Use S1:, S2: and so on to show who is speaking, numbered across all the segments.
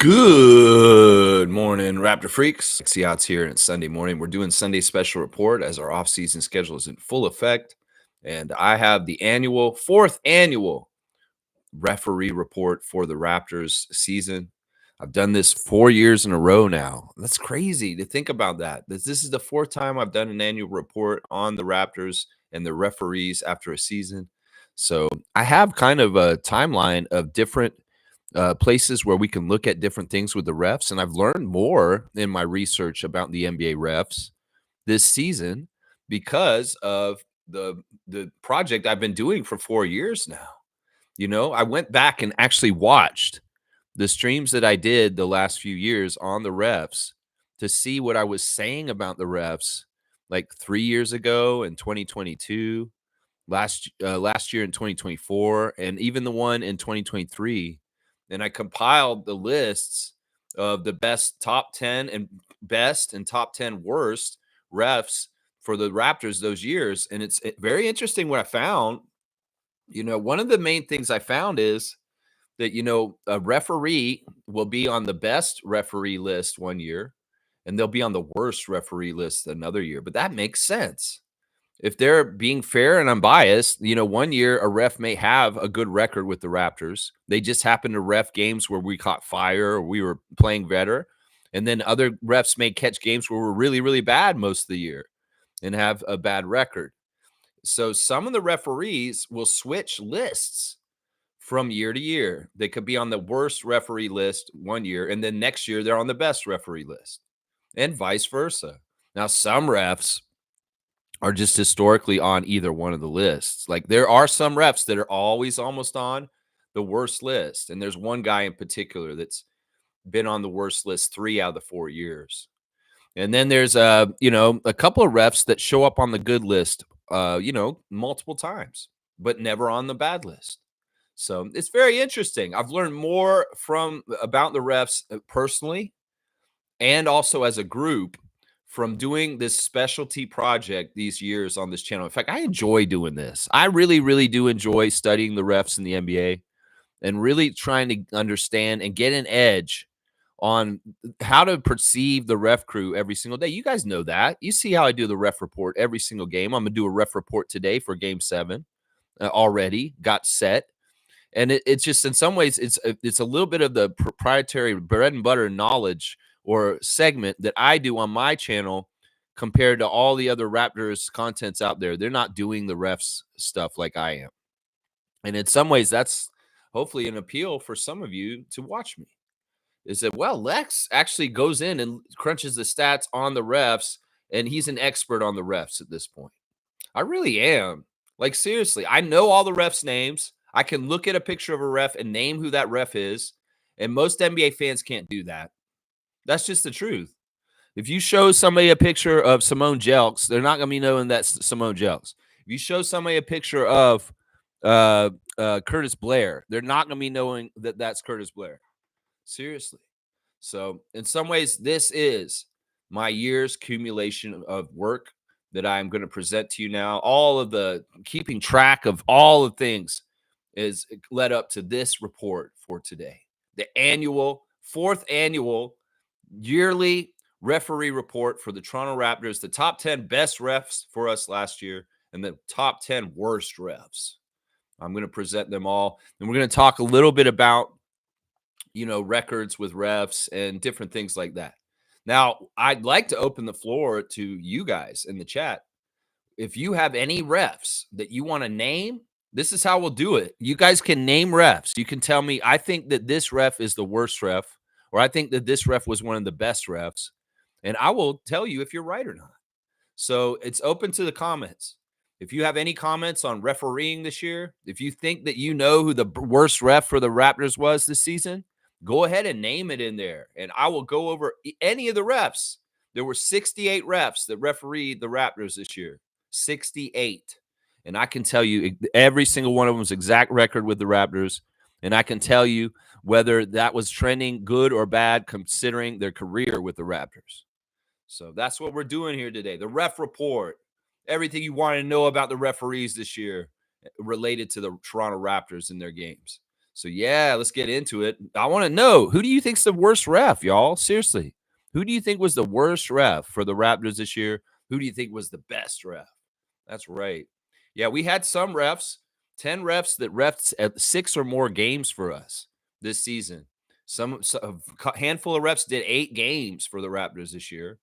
S1: Good morning, Raptor Freaks. Seattle's here, and it's Sunday morning. We're doing Sunday special report as our off-season schedule is in full effect. And I have the fourth annual referee report for the Raptors season. I've done this 4 years in a row now. That's crazy to think about that. This is the fourth time I've done an annual report on the Raptors and the referees after a season. So I have kind of a timeline of different places where we can look at different things with the refs. And I've learned more in my research about the NBA refs this season because of the project I've been doing for 4 years now. You know, I went back and actually watched the streams that I did the last few years on the refs to see what I was saying about the refs like 3 years ago in 2022, last year in 2024, and even the one in 2023. And I compiled the lists of the best top 10 and best and top 10 worst refs for the Raptors those years. And it's very interesting what I found. You know, one of the main things I found is that, a referee will be on the best referee list one year and they'll be on the worst referee list another year. But that makes sense. If they're being fair and unbiased, one year a ref may have a good record with the Raptors. They just happen to ref games where we caught fire or we were playing better. And then other refs may catch games where we're really, really bad most of the year and have a bad record. So some of the referees will switch lists from year to year. They could be on the worst referee list one year, and then next year they're on the best referee list, and vice versa. Now, some refs are just historically on either one of the lists. Like there are some refs that are always almost on the worst list. And there's one guy in particular that's been on the worst list 3 out of the 4 years. And then there's a couple of refs that show up on the good list, multiple times, but never on the bad list. So it's very interesting. I've learned more about the refs personally and also as a group from doing this specialty project these years on this channel. In fact, I enjoy doing this. I really, really do enjoy studying the refs in the NBA and really trying to understand and get an edge on how to perceive the ref crew every single day. You guys know that. You see how I do the ref report every single game. I'm going to do a ref report today for Game 7 already, got set. And it's just in some ways, it's a little bit of the proprietary bread and butter knowledge or segment that I do on my channel compared to all the other Raptors contents out there. They're not doing the refs stuff like I am. And in some ways, that's hopefully an appeal for some of you to watch me. Is that, well, Lex actually goes in and crunches the stats on the refs, and he's an expert on the refs at this point. I really am. Like, seriously, I know all the refs' names. I can look at a picture of a ref and name who that ref is, and most NBA fans can't do that. That's just the truth. If you show somebody a picture of Simone Jelks, they're not going to be knowing that's Simone Jelks. If you show somebody a picture of Curtis Blair, they're not going to be knowing that that's Curtis Blair. Seriously. So in some ways, this is my year's accumulation of work that I'm going to present to you now. All of the keeping track of all the things is led up to this report for today. The fourth annual yearly referee report for the Toronto Raptors, the top 10 best refs for us last year, and the top 10 worst refs. I'm going to present them all, and we're going to talk a little bit about, records with refs and different things like that. Now, I'd like to open the floor to you guys in the chat. If you have any refs that you want to name, this is how we'll do it. You guys can name refs. You can tell me, I think that this ref is the worst ref, or I think that this ref was one of the best refs, and I will tell you if you're right or not. So it's open to the comments. If you have any comments on refereeing this year, if you think that you know who the worst ref for the Raptors was this season, go ahead and name it in there, and I will go over any of the refs. There were 68 refs that refereed the Raptors this year. 68. And I can tell you every single one of them's exact record with the Raptors. And I can tell you whether that was trending good or bad considering their career with the Raptors. So that's what we're doing here today. The ref report. Everything you want to know about the referees this year related to the Toronto Raptors in their games. So yeah, let's get into it. I want to know, who do you think's the worst ref, y'all? Seriously. Who do you think was the worst ref for the Raptors this year? Who do you think was the best ref? That's right. Yeah, we had some refs, 10 refs that refs at 6 or more games for us this season. A handful of refs did 8 games for the Raptors this year.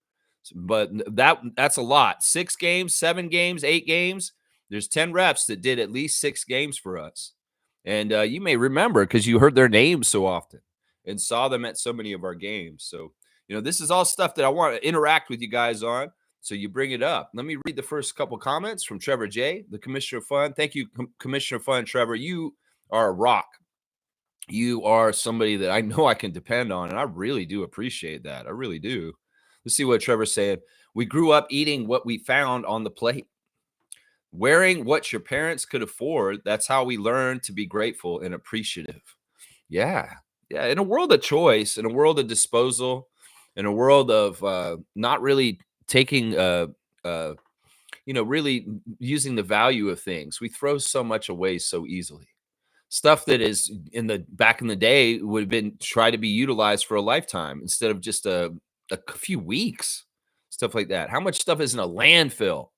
S1: But that's a lot. 6 games, 7 games, 8 games. There's 10 refs that did at least 6 games for us. And you may remember because you heard their names so often and saw them at so many of our games. So, this is all stuff that I want to interact with you guys on. So you bring it up. Let me read the first couple comments from Trevor J., the Commissioner of Fun. Thank you, Commissioner of Fun, Trevor. You are a rock. You are somebody that I know I can depend on, and I really do appreciate that. I really do. Let's see what Trevor's saying. We grew up eating what we found on the plate, wearing what your parents could afford. That's how we learn to be grateful and appreciative. Yeah. Yeah. In a world of choice, in a world of disposal, in a world of not really taking, really using the value of things, we throw so much away so easily. Stuff that is back in the day would have been tried to be utilized for a lifetime instead of just a few weeks, stuff like that. How much stuff is in a landfill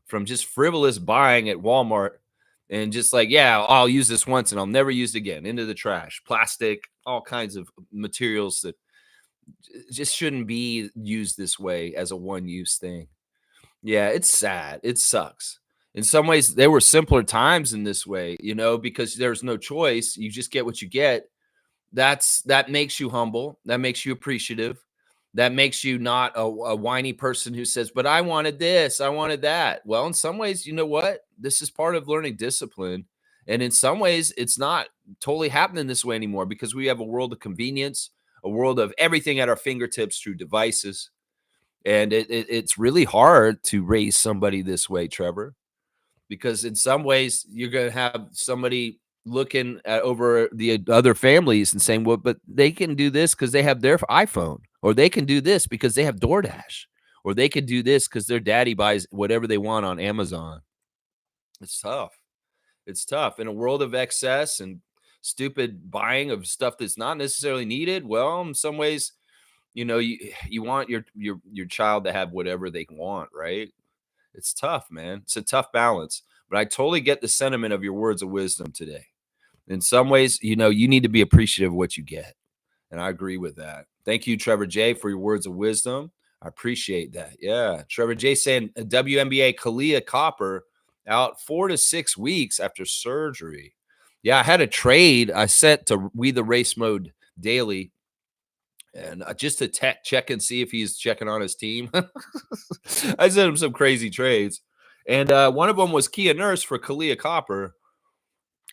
S1: from just frivolous buying at Walmart and just like, yeah, I'll use this once and I'll never use it again, into the trash, plastic, all kinds of materials that just shouldn't be used this way as a one-use thing. Yeah, it's sad. It sucks. In some ways, there were simpler times in this way, because there's no choice. You just get what you get. That makes you humble. That makes you appreciative. That makes you not a whiny person who says, "But I wanted this, I wanted that." Well, in some ways, you know what? This is part of learning discipline. And in some ways, it's not totally happening this way anymore because we have a world of convenience, a world of everything at our fingertips through devices. And it's really hard to raise somebody this way, Trevor, because in some ways you're going to have somebody looking at over the other families and saying, well, but they can do this because they have their iPhone, or they can do this because they have DoorDash, or they can do this because their daddy buys whatever they want on Amazon. It's tough. It's tough in a world of excess and stupid buying of stuff that's not necessarily needed. Well, in some ways, you want your child to have whatever they want, right? It's tough, man. It's a tough balance. But I totally get the sentiment of your words of wisdom today. In some ways, you need to be appreciative of what you get. And I agree with that. Thank you, Trevor J., for your words of wisdom. I appreciate that. Yeah. Trevor J. saying WNBA Kalia Copper out 4 to 6 weeks after surgery. Yeah, I had a trade I sent to We the Race Mode Daily, and just to check and see if he's checking on his team. I sent him some crazy trades. And one of them was Kia Nurse for Kalia Copper.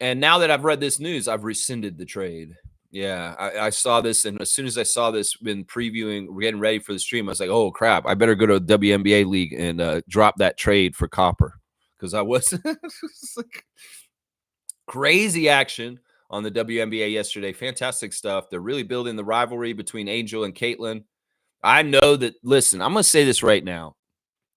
S1: And now that I've read this news, I've rescinded the trade. Yeah, I saw this. And as soon as I saw this in previewing, we're getting ready for the stream, I was like, oh, crap. I better go to a WNBA league and drop that trade for Copper. Because I was like, crazy action on the WNBA yesterday. Fantastic stuff. They're really building the rivalry between Angel and Caitlin. I know that, listen, I'm going to say this right now.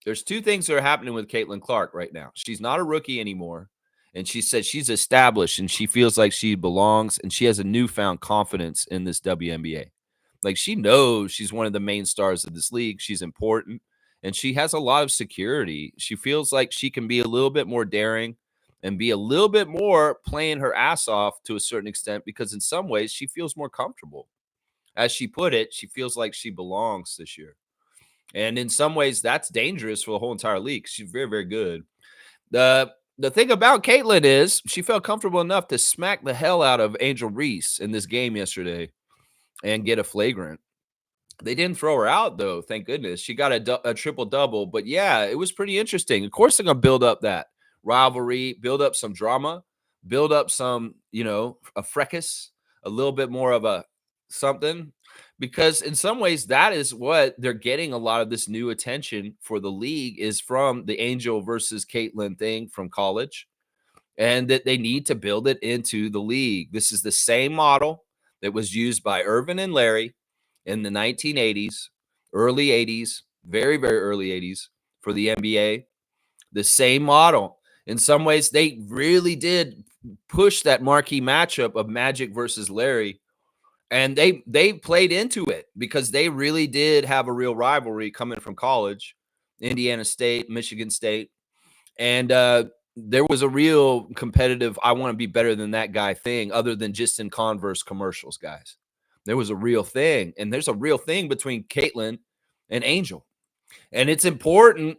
S1: There's 2 things that are happening with Caitlin Clark right now. She's not a rookie anymore. And she said she's established and she feels like she belongs and she has a newfound confidence in this WNBA. Like, she knows she's one of the main stars of this league. She's important and she has a lot of security. She feels like she can be a little bit more daring and be a little bit more playing her ass off to a certain extent, because in some ways she feels more comfortable. As she put it, she feels like she belongs this year. And in some ways, that's dangerous for the whole entire league. She's very, very good. The thing about Caitlin is she felt comfortable enough to smack the hell out of Angel Reese in this game yesterday and get a flagrant. They didn't throw her out, though. Thank goodness. She got a triple-double. But, yeah, it was pretty interesting. Of course, they're going to build up that rivalry, build up some drama, build up some, a fracas, a little bit more of a something. Because in some ways, that is what they're getting a lot of this new attention for the league, is from the Angel versus Caitlin thing from college, and that they need to build it into the league. This is the same model that was used by Irvin and Larry in the 1980s, early 80s, very, very early 80s for the NBA. The same model. In some ways, they really did pushed that marquee matchup of Magic versus Larry, and they played into it because they really did have a real rivalry coming from college, Indiana State, Michigan State, and there was a real competitive, I want to be better than that guy thing, other than just in Converse commercials, guys. There was a real thing, and there's a real thing between Caitlin and Angel, and it's important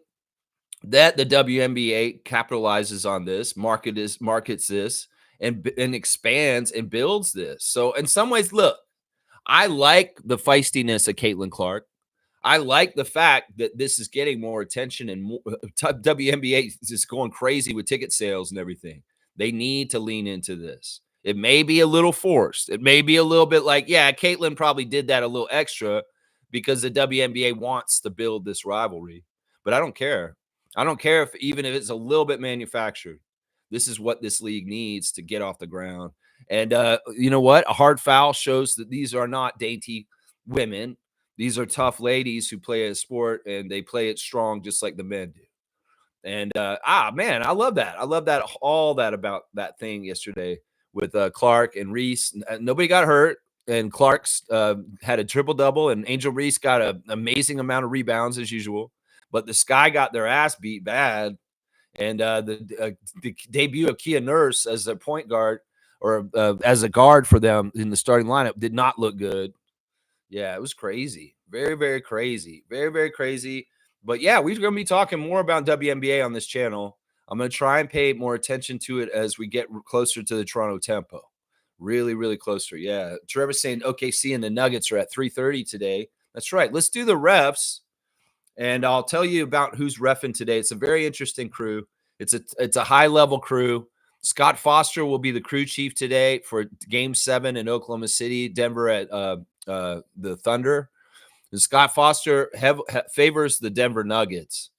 S1: that the WNBA capitalizes on this, markets this, and expands and builds this. So in some ways, look, I like the feistiness of Caitlin Clark. I like the fact that this is getting more attention, and more, WNBA is just going crazy with ticket sales and everything. They need to lean into this. It may be a little forced. It may be a little bit like, yeah, Caitlin probably did that a little extra because the WNBA wants to build this rivalry. But I don't care. I don't care if even if it's a little bit manufactured. This is what this league needs to get off the ground. And you know what? A hard foul shows that these are not dainty women. These are tough ladies who play a sport, and they play it strong just like the men do. And man, I love that. I love that, all that about that thing yesterday with Clark and Reese. Nobody got hurt, and Clark's had a triple double, and Angel Reese got an amazing amount of rebounds as usual. But the Sky got their ass beat bad, and the debut of Kia Nurse as a point guard or as a guard for them in the starting lineup did not look good. Yeah, it was crazy. Very, very crazy. Very, very crazy. But yeah, we're going to be talking more about WNBA on this channel. I'm going to try and pay more attention to it as we get closer to the Toronto tempo. Really, really closer. Yeah. Trevor's saying OKC and the Nuggets are at 3:30 today. That's right. Let's do the refs, and I'll tell you about who's reffing today. It's a very interesting crew. It's a high-level crew. Scott Foster will be the crew chief today for Game 7 in Oklahoma City, Denver at the Thunder. And Scott Foster favors the Denver Nuggets.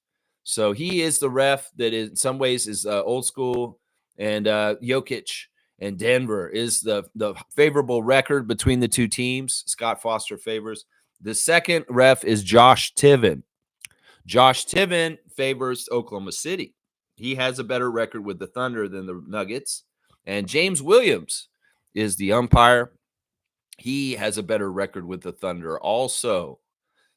S1: So he is the ref that in some ways is old school, and Jokic and Denver is the favorable record between the two teams. Scott Foster favors. The second ref is Josh Tiven. Josh Tiven favors Oklahoma City. He has a better record with the Thunder than the Nuggets. And James Williams is the umpire. He has a better record with the Thunder also.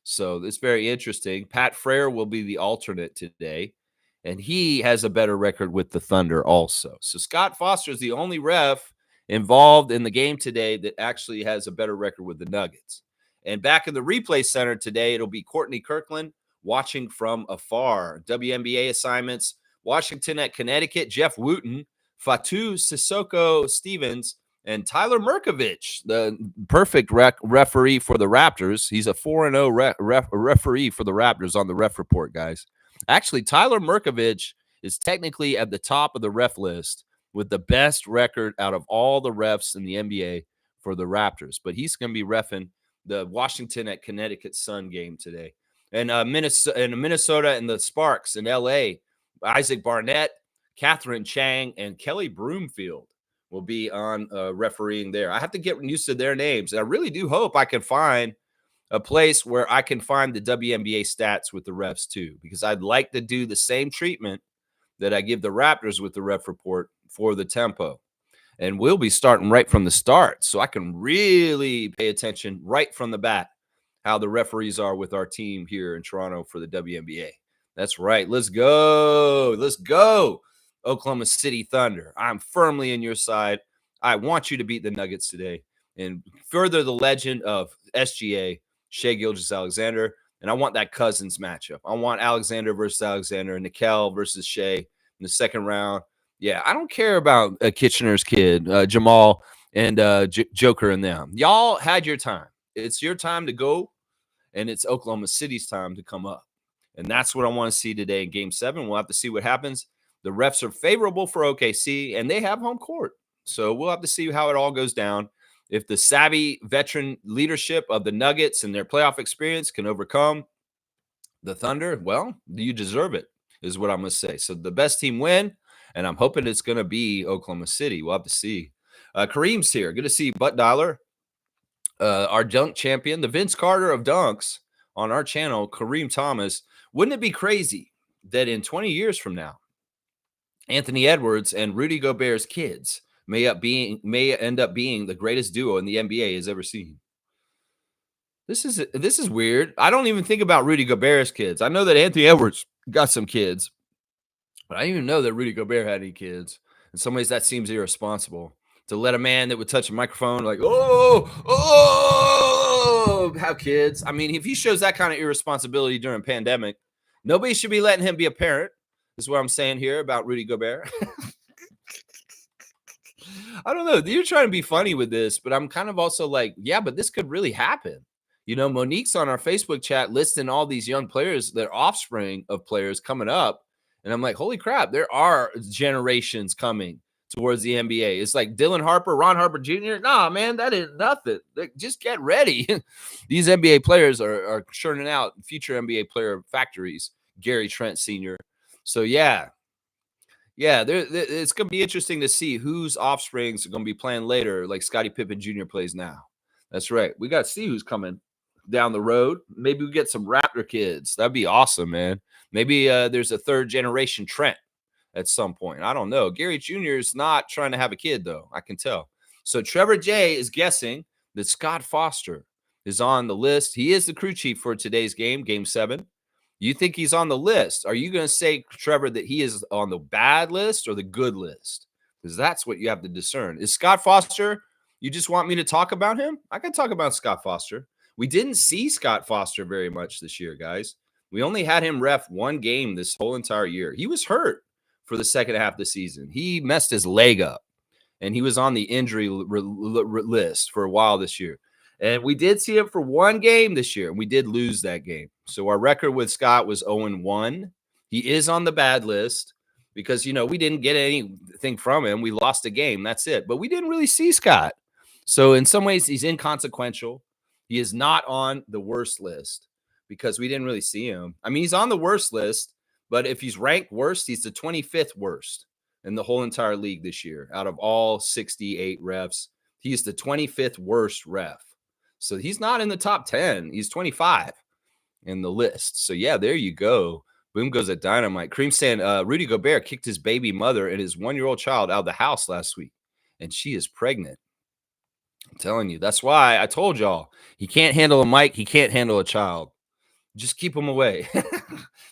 S1: So it's very interesting. Pat Frere will be the alternate today, and he has a better record with the Thunder also. So Scott Foster is the only ref involved in the game today that actually has a better record with the Nuggets. And back in the replay center today, it'll be Courtney Kirkland watching from afar. WNBA assignments, Washington at Connecticut, Jeff Wooten, Fatu Sissoko Stevens, and Tyler Merkovich, the perfect referee for the Raptors. He's a 4-0 referee for the Raptors on the ref report, guys. Actually, Tyler Merkovich is technically at the top of the ref list with the best record out of all the refs in the NBA for the Raptors. But he's going to be reffing the Washington at Connecticut Sun game today. And Minnesota and the Sparks in LA, Isaac Barnett, Catherine Chang, and Kelly Broomfield will be on refereeing there. I have to get used to their names. And I really do hope I can find a place where I can find the WNBA stats with the refs too, because I'd like to do the same treatment that I give the Raptors with the ref report for the tempo. And we'll be starting right from the start, so I can really pay attention right from the bat how the referees are with our team here in Toronto for the WNBA. That's right. Let's go. Let's go, Oklahoma City Thunder. I'm firmly in your side. I want you to beat the Nuggets today and further the legend of SGA, Shai Gilgeous-Alexander. And I want that Cousins matchup. I want Alexander versus Alexander, Nickel versus Shai in the second round. Yeah, I don't care about Kitchener's kid, Jamal, and Joker and them. Y'all had your time. It's your time to go, and it's Oklahoma City's time to come up. And that's what I want to see today in Game 7. We'll have to see what happens. The refs are favorable for OKC, and they have home court. So we'll have to see how it all goes down. If the savvy veteran leadership of the Nuggets and their playoff experience can overcome the Thunder, well, you deserve it, is what I'm going to say. So the best team win, and I'm hoping it's going to be Oklahoma City. We'll have to see. Kareem's here. Good to see you, Butt Dollar. Our dunk champion, the Vince Carter of dunks on our channel, Kareem Thomas. Wouldn't it be crazy that in 20 years from now, Anthony Edwards and Rudy Gobert's kids may end up being the greatest duo in the NBA has ever seen. This is weird. I don't even think about Rudy Gobert's kids. I know that Anthony Edwards got some kids, but I didn't even know that Rudy Gobert had any kids. In some ways, that seems irresponsible to let a man that would touch a microphone like, have kids. I mean, if he shows that kind of irresponsibility during a pandemic, nobody should be letting him be a parent. Is what I'm saying here about Rudy Gobert. I don't know. You're trying to be funny with this, but I'm kind of also like, yeah, but this could really happen. You know, Monique's on our Facebook chat listing all these young players, their offspring of players coming up. And I'm like, holy crap, there are generations coming towards the NBA. It's like Dylan Harper, Ron Harper Jr. Nah, man, that is nothing. Just get ready. These NBA players are churning out future NBA player factories. Gary Trent Sr. So, yeah, it's going to be interesting to see whose offsprings are going to be playing later, like Scottie Pippen Jr. plays now. That's right. We got to see who's coming down the road. Maybe we get some Raptor kids. That'd be awesome, man. Maybe there's a third generation Trent at some point. I don't know. Gary Jr. is not trying to have a kid, though. I can tell. So Trevor J is guessing that Scott Foster is on the list. He is the crew chief for today's game, Game 7. You think he's on the list? Are you going to say, Trevor, that he is on the bad list or the good list? Because that's what you have to discern. Is Scott Foster, you just want me to talk about him? I can talk about Scott Foster. We didn't see Scott Foster very much this year, guys. We only had him ref one game this whole entire year. He was hurt for the second half of the season. He messed his leg up, and he was on the injury list for a while this year. And we did see him for one game this year, and we did lose that game. So our record with Scott was 0-1. He is on the bad list because, you know, we didn't get anything from him. We lost a game. That's it. But we didn't really see Scott. So in some ways, he's inconsequential. He is not on the worst list because we didn't really see him. I mean, he's on the worst list, but if he's ranked worst, he's the 25th worst in the whole entire league this year. Out of all 68 refs, he's the 25th worst ref. So he's not in the top 10. He's 25 in the list. So, yeah, there you go. Boom goes a dynamite. Cream saying Rudy Gobert kicked his baby mother and his 1-year-old child out of the house last week, and she is pregnant. I'm telling you. That's why I told y'all he can't handle a mic. He can't handle a child. Just keep him away.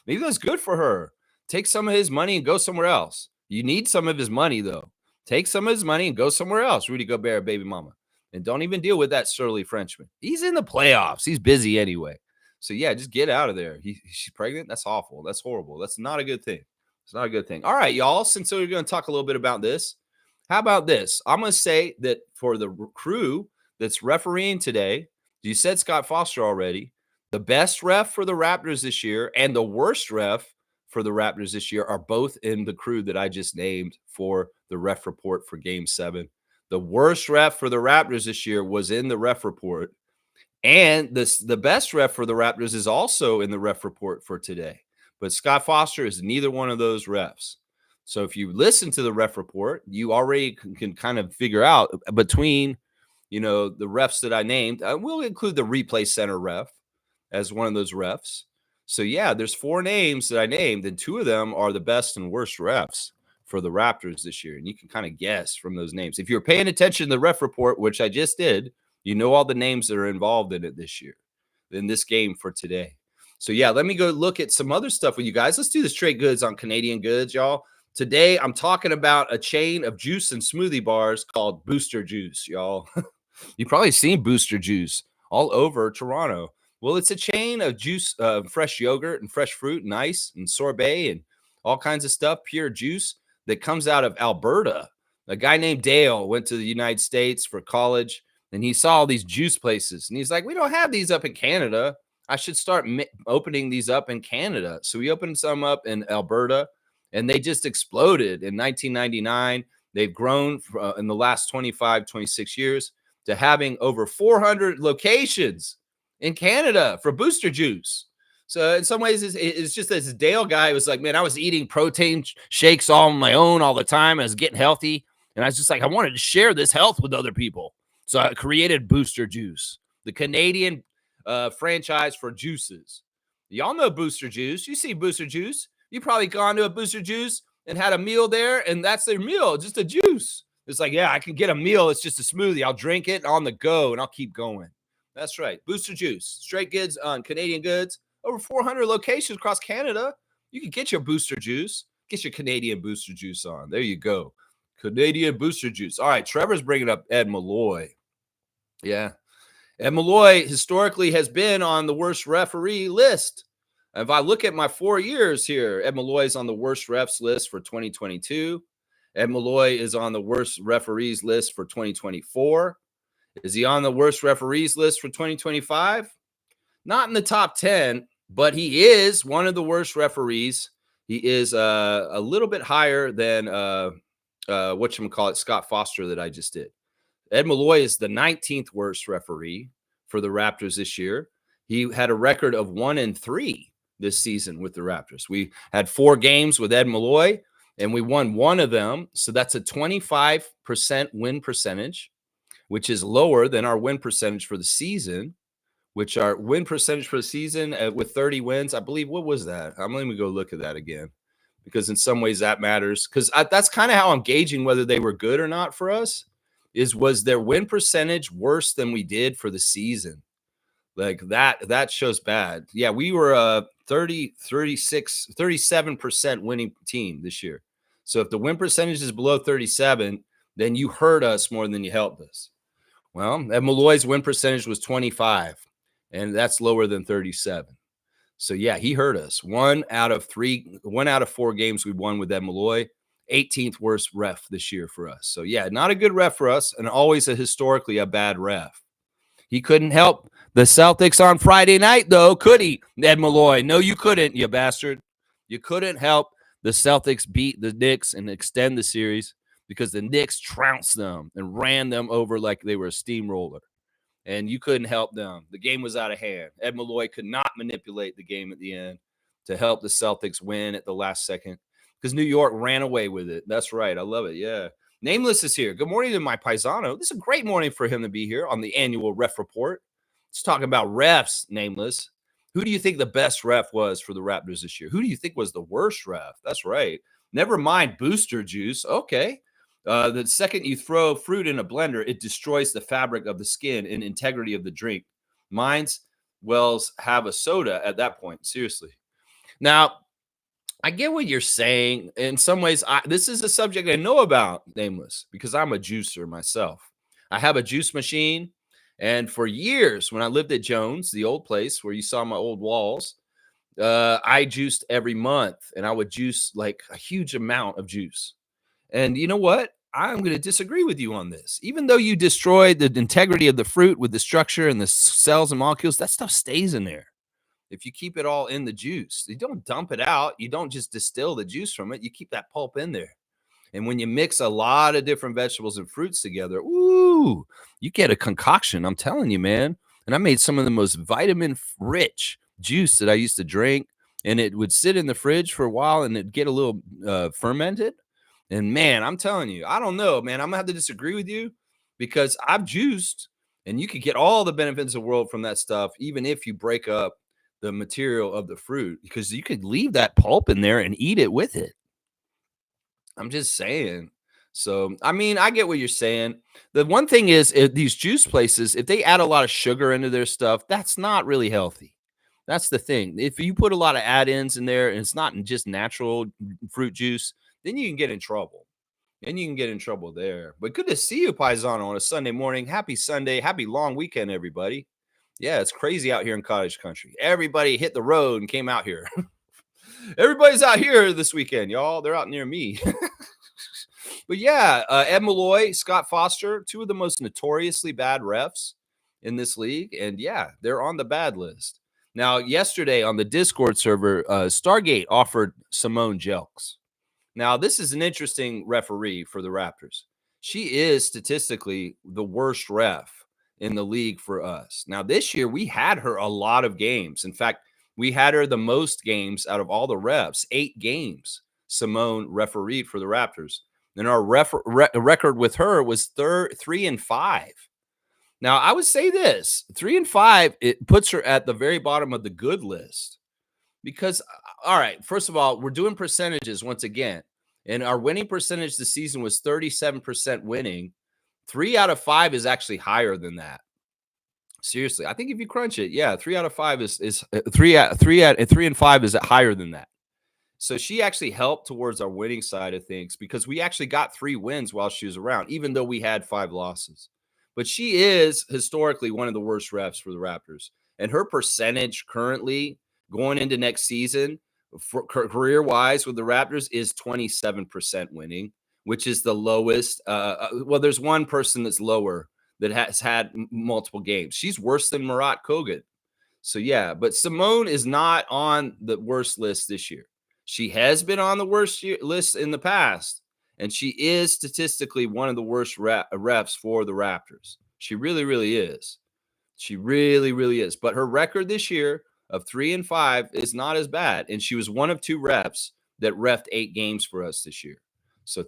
S1: Maybe that's good for her. Take some of his money and go somewhere else. You need some of his money, though. Take some of his money and go somewhere else, Rudy Gobert, baby mama. And don't even deal with that surly Frenchman. He's in the playoffs. He's busy anyway. So, yeah, just get out of there. She's pregnant? That's awful. That's horrible. That's not a good thing. It's not a good thing. All right, y'all, since we're going to talk a little bit about this, how about this? I'm going to say that for the crew that's refereeing today, you said Scott Foster already, the best ref for the Raptors this year and the worst ref for the Raptors this year are both in the crew that I just named for the ref report for Game 7. The worst ref for the Raptors this year was in the ref report. And the best ref for the Raptors is also in the ref report for today. But Scott Foster is neither one of those refs. So if you listen to the ref report, you already can kind of figure out between, you know, the refs that I named. We'll include the replay center ref as one of those refs. So, yeah, there's 4 names that I named, and 2 of them are the best and worst refs for the Raptors this year. And you can kind of guess from those names. If you're paying attention to the ref report, which I just did, you know all the names that are involved in it this year, in this game for today. So, yeah, let me go look at some other stuff with you guys. Let's do the straight goods on Canadian goods, y'all. Today, I'm talking about a chain of juice and smoothie bars called Booster Juice, y'all. You've probably seen Booster Juice all over Toronto. Well, it's a chain of juice, fresh yogurt and fresh fruit and ice and sorbet and all kinds of stuff, pure juice that comes out of Alberta. A guy named Dale went to the United States for college, and he saw all these juice places. And he's like, we don't have these up in Canada. I should start opening these up in Canada. So we opened some up in Alberta, and they just exploded in 1999. They've grown in the last 25, 26 years to having over 400 locations in Canada for Booster Juice. So in some ways, it's just this Dale guy was like, man, I was eating protein shakes all on my own all the time. I was getting healthy. And I was just like, I wanted to share this health with other people. So I created Booster Juice, the Canadian franchise for juices. Y'all know Booster Juice. You see Booster Juice. You probably gone to a Booster Juice and had a meal there, and that's their meal, just a juice. It's like, yeah, I can get a meal. It's just a smoothie. I'll drink it on the go, and I'll keep going. That's right. Booster Juice, straight goods on Canadian goods, over 400 locations across Canada. You can get your Booster Juice. Get your Canadian Booster Juice on. There you go. Canadian Booster Juice. All right, Trevor's bringing up Ed Malloy. Yeah. Ed Malloy historically has been on the worst referee list. If I look at my 4 years here, Ed Malloy is on the worst refs list for 2022. Ed Malloy is on the worst referees list for 2024. Is he on the worst referees list for 2025? Not in the top 10, but he is one of the worst referees. He is a little bit higher than whatchamacallit, Scott Foster that I just did. Ed Malloy is the 19th worst referee for the Raptors this year. He had a record of 1-3 this season with the Raptors. We had 4 games with Ed Malloy, and we won one of them. So that's a 25% win percentage, which is lower than our win percentage for the season, which our win percentage for the season with 30 wins, I believe, what was that? I'm going to go look at that again, because in some ways that matters, because that's kind of how I'm gauging whether they were good or not for us. Was their win percentage worse than we did for the season? Like that shows bad. Yeah, we were a 37% winning team this year. So if the win percentage is below 37, then you hurt us more than you helped us. Well, Ed Malloy's win percentage was 25, and that's lower than 37. So yeah, he hurt us. 1 out of 4 games we won with Ed Malloy. 18th worst ref this year for us. So yeah, not a good ref for us, and always historically a bad ref. He couldn't help the Celtics on Friday night, though, could he, Ed Malloy? No, you couldn't, you bastard. You couldn't help the Celtics beat the Knicks and extend the series, because the Knicks trounced them and ran them over like they were a steamroller. And you couldn't help them. The game was out of hand. Ed Malloy could not manipulate the game at the end to help the Celtics win at the last second, because New York ran away with it. That's right. I love it. Yeah. Nameless is here. Good morning to my paisano. This is a great morning for him to be here on the annual ref report. Let's talk about refs, Nameless. Who do you think the best ref was for the Raptors this year? Who do you think was the worst ref? That's right. Never mind Booster Juice. Okay. The second you throw fruit in a blender, it destroys the fabric of the skin and integrity of the drink. Mine's wells have a soda at that point. Seriously. Now, I get what you're saying. In some ways, this is a subject I know about, Nameless, because I'm a juicer myself. I have a juice machine. And for years, when I lived at Jones, the old place where you saw my old walls, I juiced every month, and I would juice like a huge amount of juice. And you know what? I'm going to disagree with you on this. Even though you destroyed the integrity of the fruit with the structure and the cells and molecules, that stuff stays in there. If you keep it all in the juice, you don't dump it out. You don't just distill the juice from it. You keep that pulp in there. And when you mix a lot of different vegetables and fruits together, ooh, you get a concoction. I'm telling you, man. And I made some of the most vitamin-rich juice that I used to drink. And it would sit in the fridge for a while, and it'd get a little fermented. And man, I'm telling you, I don't know, man. I'm gonna have to disagree with you, because I've juiced, and you could get all the benefits of the world from that stuff, even if you break up the material of the fruit, because you could leave that pulp in there and eat it with it. I'm just saying. So, I mean, I get what you're saying. The one thing is, these juice places, if they add a lot of sugar into their stuff, that's not really healthy. That's the thing. If you put a lot of add-ins in there and it's not just natural fruit juice, then you can get in trouble. And you can get in trouble there. But good to see you, Paisano, on a Sunday morning. Happy Sunday. Happy long weekend, everybody. Yeah, it's crazy out here in cottage country. Everybody hit the road and came out here. Everybody's out here this weekend, y'all. They're out near me. But yeah, Ed Malloy, Scott Foster, 2 of the most notoriously bad refs in this league. And yeah, they're on the bad list. Now, yesterday on the Discord server, Stargate offered Simone Jelks. Now, this is an interesting referee for the Raptors. She is statistically the worst ref in the league for us. Now, this year, we had her a lot of games. In fact, we had her the most games out of all the refs, 8 games Simone refereed for the Raptors. And our record with her was 3-5. Now, I would say this, 3-5, it puts her at the very bottom of the good list. Because, all right, first of all, we're doing percentages once again. And our winning percentage this season was 37% winning. 3 out of 5 is actually higher than that. Seriously, I think if you crunch it, yeah, 3 out of 5 is 3 and 5 is higher than that. So she actually helped towards our winning side of things because we actually got 3 wins while she was around, even though we had 5 losses. But she is historically one of the worst refs for the Raptors. And her percentage currently going into next season for career wise with the Raptors is 27% winning, which is the lowest. Well, there's one person that's lower that has had multiple games. She's worse than Murat Kogut. So yeah, but Simone is not on the worst list this year. She has been on the worst list in the past, and she is statistically one of the worst refs for the Raptors. She really, really is. She really, really is. But her record this year of 3 and 5 is not as bad, and she was one of 2 refs that refed 8 games for us this year. So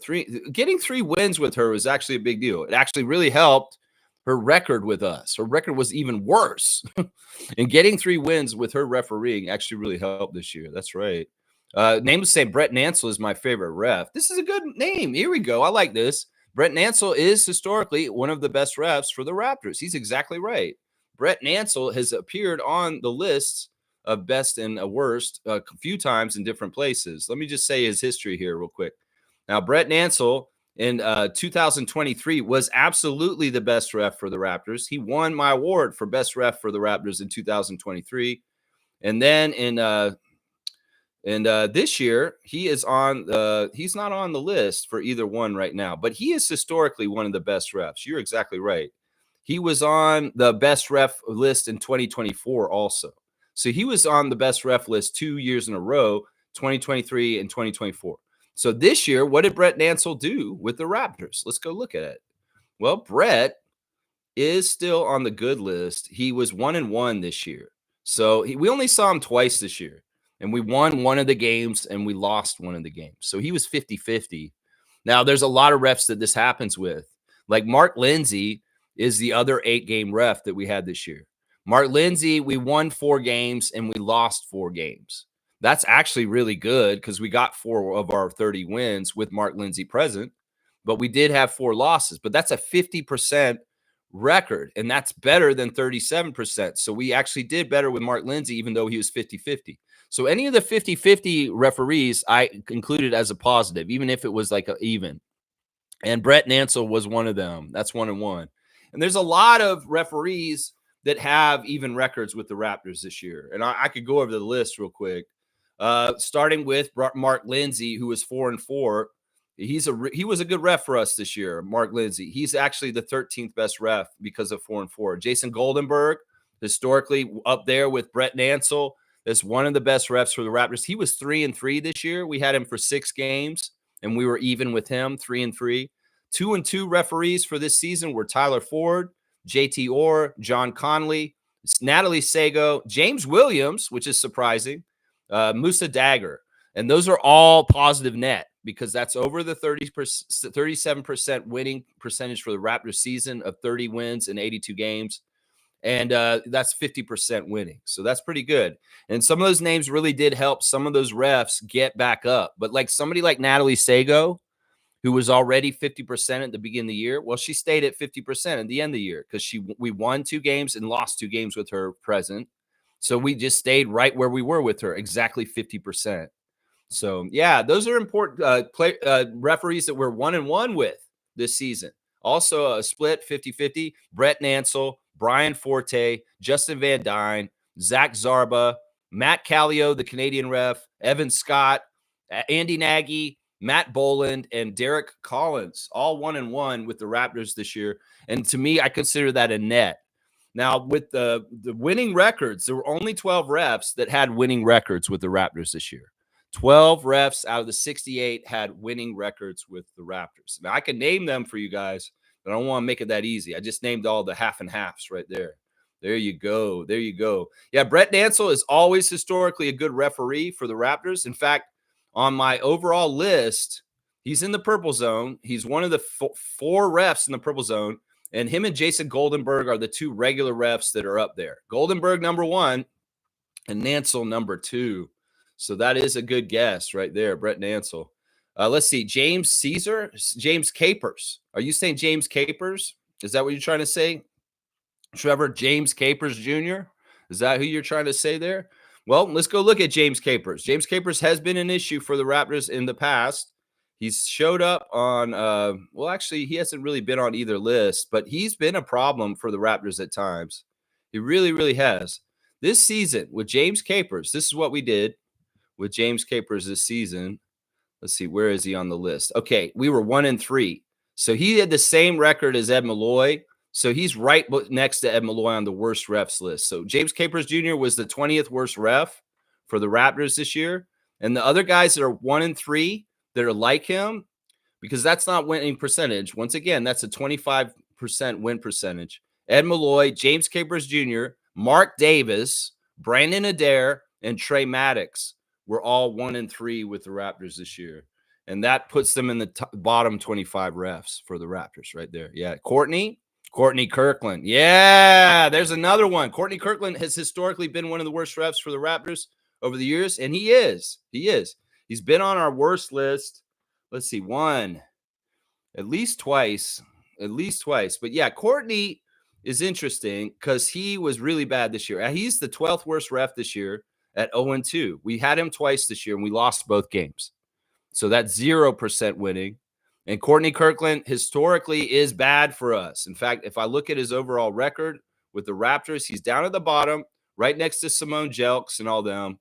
S1: getting 3 wins with her was actually a big deal. It actually really helped her record with us. Her record was even worse. And getting 3 wins with her refereeing actually really helped this year. That's right. Name was saying Brett Nansel is my favorite ref. This is a good name. Here we go. I like this. Brett Nansel is historically one of the best refs for the Raptors. He's exactly right. Brett Nansel has appeared on the lists of best and worst a few times in different places. Let me just say his history here real quick. Now, Brett Nansel in 2023 was absolutely the best ref for the Raptors. He won my award for best ref for the Raptors in 2023. And then in this year, he is on he's not on the list for either one right now, but he is historically one of the best refs. You're exactly right. He was on the best ref list in 2024 also. So he was on the best ref list 2 years in a row, 2023 and 2024. So this year, what did Brett Nansel do with the Raptors? Let's go look at it. Well, Brett is still on the good list. He was 1-1 this year. So we only saw him twice this year. And we won one of the games and we lost one of the games. So he was 50-50. Now, there's a lot of refs that this happens with. Like Mark Lindsay is the other 8-game ref that we had this year. Mark Lindsay, we won 4 games and we lost 4 games. That's actually really good because we got 4 of our 30 wins with Mark Lindsay present, but we did have 4 losses. But that's a 50% record, and that's better than 37%. So we actually did better with Mark Lindsay, even though he was 50-50. So any of the 50-50 referees I included as a positive, even if it was like an even. And Brett Nansel was one of them. That's 1-1. And there's a lot of referees that have even records with the Raptors this year. And I could go over the list real quick. Starting with Mark Lindsay, who was 4-4. He was a good ref for us this year, Mark Lindsay. He's actually the 13th best ref because of 4-4. Jason Goldenberg, historically up there with Brett Nansel, is one of the best refs for the Raptors. He was 3-3 this year. We had him for 6 games, and we were even with him, 3-3. 2-2 referees for this season were Tyler Ford, JT Orr, John Conley, Natalie Sago, James Williams, which is surprising, Musa Dagger. And those are all positive net because that's over the 37% winning percentage for the Raptors season of 30 wins in 82 games. And that's 50% winning. So that's pretty good. And some of those names really did help some of those refs get back up. But like somebody like Natalie Sago, who was already 50% at the beginning of the year, well, she stayed at 50% at the end of the year because we won 2 games and lost 2 games with her present. So we just stayed right where we were with her, exactly 50%. So, yeah, those are important referees that we're 1-1 with this season. Also a split 50-50, Brett Nansel, Brian Forte, Justin Van Dyne, Zach Zarba, Matt Callio, the Canadian ref, Evan Scott, Andy Nagy, Matt Boland, and Derek Collins, all 1-1 with the Raptors this year. And to me, I consider that a net. Now, with the winning records, there were only 12 refs that had winning records with the Raptors this year. 12 refs out of the 68 had winning records with the Raptors. Now, I can name them for you guys, but I don't want to make it that easy. I just named all the half and halves right there. There you go. There you go. Yeah, Brett Nansel is always historically a good referee for the Raptors. In fact, on my overall list, he's in the purple zone. He's one of the 4 refs in the purple zone. And him and Jason Goldenberg are the 2 regular refs that are up there. Goldenberg, number 1, and Nansel, number 2. So that is a good guess right there, Brett Nansel. Let's see. James Capers. Are you saying James Capers? Is that what you're trying to say? Trevor James Capers Jr.? Is that who you're trying to say there? Well, let's go look at James Capers. James Capers has been an issue for the Raptors in the past. He's showed up on, well, actually, he hasn't really been on either list, but he's been a problem for the Raptors at times. He really, really has. This season with James Capers, this is what we did with James Capers this season. Let's see, where is he on the list? Okay, we were 1-3. So he had the same record as Ed Malloy. So he's right next to Ed Malloy on the worst refs list. So James Capers Jr. was the 20th worst ref for the Raptors this year. And the other guys that are 1-3 that are like him, because that's not winning percentage. Once again, that's a 25% win percentage. Ed Malloy, James Capers Jr., Mark Davis, Brandon Adair, and Trey Maddox were all 1-3 with the Raptors this year. And that puts them in the bottom 25 refs for the Raptors right there. Yeah. Courtney Kirkland. Yeah, there's another one. Courtney Kirkland has historically been one of the worst refs for the Raptors over the years, and he is. He's been on our worst list. Let's see, at least twice. But yeah, Courtney is interesting because he was really bad this year. He's the 12th worst ref this year at 0-2. We had him twice this year, and we lost both games. So that's 0% winning. And Courtney Kirkland historically is bad for us. In fact, if I look at his overall record with the Raptors, he's down at the bottom, right next to Simone Jelks and all them.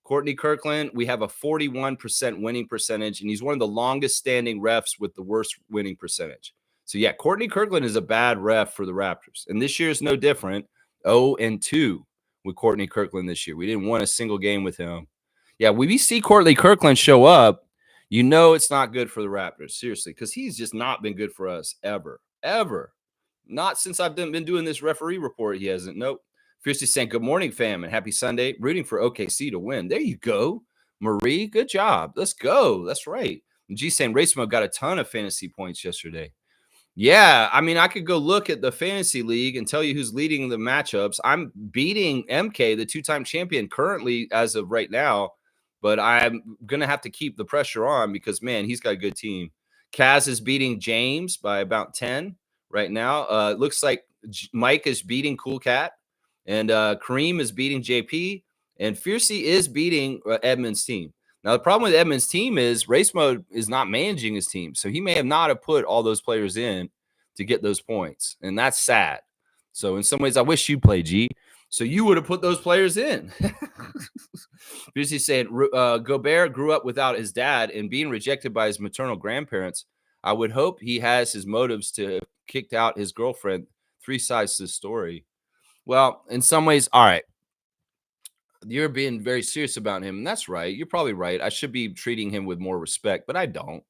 S1: Courtney Kirkland, we have a 41% winning percentage, and he's one of the longest standing refs with the worst winning percentage. So, yeah, Courtney Kirkland is a bad ref for the Raptors. And this year is no different. 0-2 with Courtney Kirkland this year. We didn't win a single game with him. Yeah, when we see Courtney Kirkland show up, you know it's not good for the Raptors, seriously, because he's just not been good for us ever. Not since I've been doing this referee report, he hasn't. Nope. Fiercely saying, good morning, fam, and happy Sunday. Rooting for OKC to win. There you go. Marie, good job. Let's go. That's right. And G saying, Racemo got a ton of fantasy points yesterday. Yeah, I mean, I could go look at the fantasy league and tell you who's leading the matchups. I'm beating MK, the two-time champion, currently as of right now, but I'm going to have to keep the pressure on because, man, he's got a good team. Kaz is beating James by about 10 right now. It looks like Mike is beating Cool Cat, and Kareem is beating JP, and Fiercey is beating Edmund's team. Now, the problem with Edmund's team is Race Mode is not managing his team. So he may have not have put all those players in to get those points. And that's sad. So in some ways, I wish you played G. So you would have put those players in. Fiercey saying, Gobert grew up without his dad and being rejected by his maternal grandparents. I would hope he has his motives to have kicked out his girlfriend. 3 sides to the story. Well, in some ways, all right. You're being very serious about him, and that's right. You're probably right. I should be treating him with more respect, but I don't.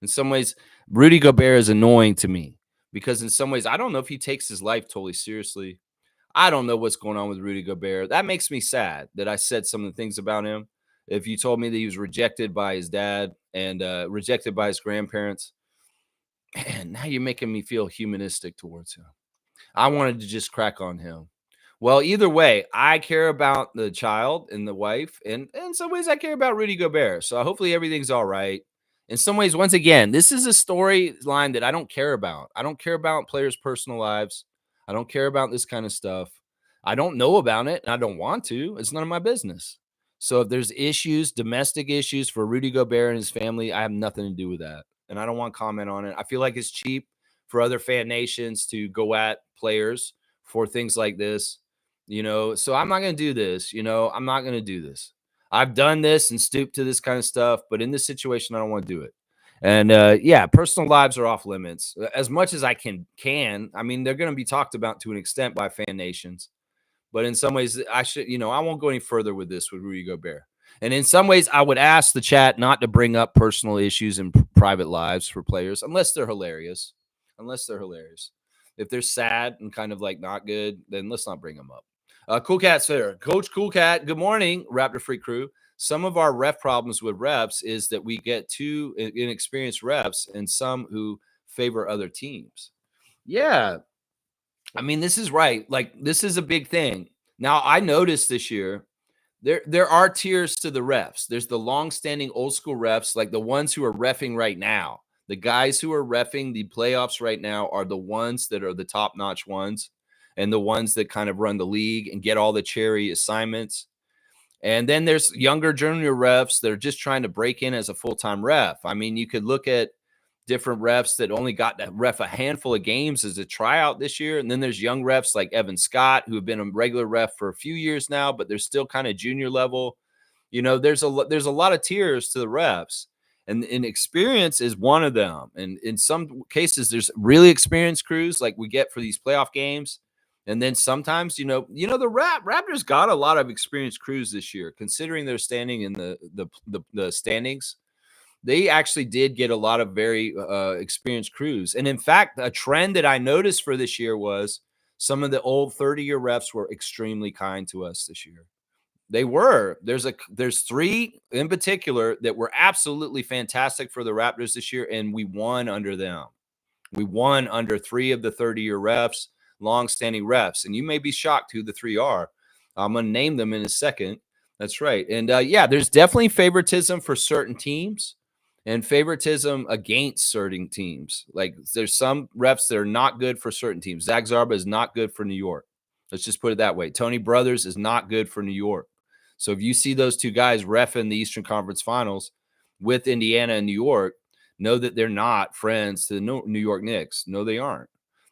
S1: In some ways, Rudy Gobert is annoying to me because in some ways, I don't know if he takes his life totally seriously. I don't know what's going on with Rudy Gobert. That makes me sad that I said some of the things about him. If you told me that he was rejected by his dad and rejected by his grandparents, man, now you're making me feel humanistic towards him. I wanted to just crack on him. Well, either way, I care about the child and the wife, and in some ways, I care about Rudy Gobert. So hopefully, everything's all right. In some ways, once again, this is a storyline that I don't care about. I don't care about players' personal lives. I don't care about this kind of stuff. I don't know about it, and I don't want to. It's none of my business. So if there's issues, domestic issues for Rudy Gobert and his family, I have nothing to do with that, and I don't want to comment on it. I feel like it's cheap for other fan nations to go at players for things like this. So I'm not going to do this. I'm not going to do this. I've done this and stooped to this kind of stuff, but in this situation, I don't want to do it. And yeah, personal lives are off limits as much as I can. I mean, they're going to be talked about to an extent by fan nations, but in some ways, I should. I won't go any further with this with Rudy Gobert. And in some ways, I would ask the chat not to bring up personal issues in private lives for players unless they're hilarious. If they're sad and kind of like not good, then let's not bring them up. Cool Cat's there. Coach Cool Cat, good morning, Raptor Freak crew. Some of our ref problems with refs is that we get too inexperienced refs and some who favor other teams. Yeah. I mean, this is right. Like, this is a big thing. Now, I noticed this year There are tiers to the refs. There's the long-standing old school refs, like the ones who are reffing right now. The guys who are reffing the playoffs right now are the ones that are the top-notch ones and the ones that kind of run the league and get all the cherry assignments. And then there's younger junior refs that are just trying to break in as a full-time ref. I mean, you could look at different refs that only got to ref a handful of games as a tryout this year. And then there's young refs like Evan Scott, who have been a regular ref for a few years now, but they're still kind of junior level. You know, there's a lot of tiers to the refs, and experience is one of them. And in some cases, there's really experienced crews like we get for these playoff games. And then sometimes, the Raptors got a lot of experienced crews this year, considering their standing in the standings. They actually did get a lot of very experienced crews. And in fact, a trend that I noticed for this year was some of the old 30-year refs were extremely kind to us this year. They were. There's three in particular that were absolutely fantastic for the Raptors this year, and we won under them. We won under three of the 30-year refs, long-standing refs. And you may be shocked who the three are. I'm going to name them in a second. That's right. And there's definitely favoritism for certain teams and favoritism against certain teams. Like there's some refs that are not good for certain teams. Zach Zarba is not good for New York. Let's just put it that way. Tony Brothers is not good for New York. So if you see those two guys ref in the Eastern Conference Finals with Indiana and New York, know that they're not friends to the New York Knicks. No, they aren't.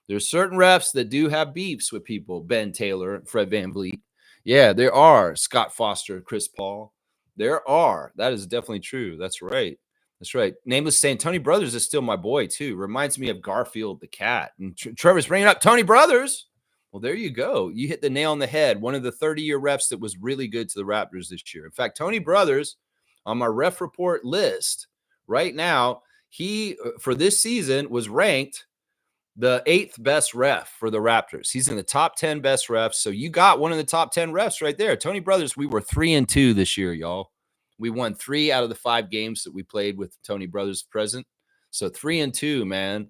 S1: There's certain refs that do have beefs with people. Ben Taylor, Fred VanVleet. Yeah, there are. Scott Foster, Chris Paul. There are. That is definitely true. That's right. That's right. Nameless saying Tony Brothers is still my boy, too. Reminds me of Garfield the cat. And Trevor's bringing up Tony Brothers. Well, there you go. You hit the nail on the head. One of the 30-year refs that was really good to the Raptors this year. In fact, Tony Brothers on my ref report list right now, he, for this season, was ranked the 8th best ref for the Raptors. He's in the top 10 best refs. So you got one of the top 10 refs right there. Tony Brothers, we were 3-2 this year, y'all. We won 3 out of the 5 games that we played with Tony Brothers present. So 3-2, man.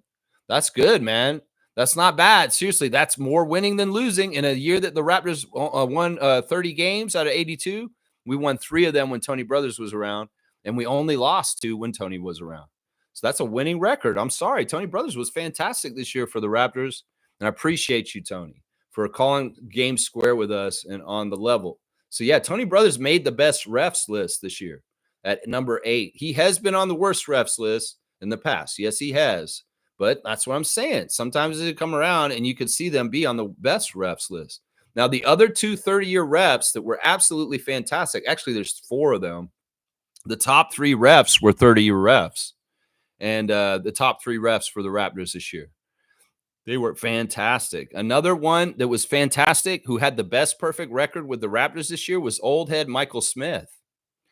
S1: That's good, man. That's not bad. Seriously, that's more winning than losing. In a year that the Raptors won 30 games out of 82, we won 3 of them when Tony Brothers was around, and we only lost 2 when Tony was around. So that's a winning record. I'm sorry. Tony Brothers was fantastic this year for the Raptors, and I appreciate you, Tony, for calling game square with us and on the level. So, yeah, Tony Brothers made the best refs list this year at number 8. He has been on the worst refs list in the past. Yes, he has. But that's what I'm saying. Sometimes they come around and you could see them be on the best refs list. Now, the other 2 30-year refs that were absolutely fantastic, actually, there's 4 of them. The top 3 refs were 30-year refs. And the top 3 refs for the Raptors this year. They were fantastic. Another one that was fantastic, who had the best perfect record with the Raptors this year, was old head Michael Smith.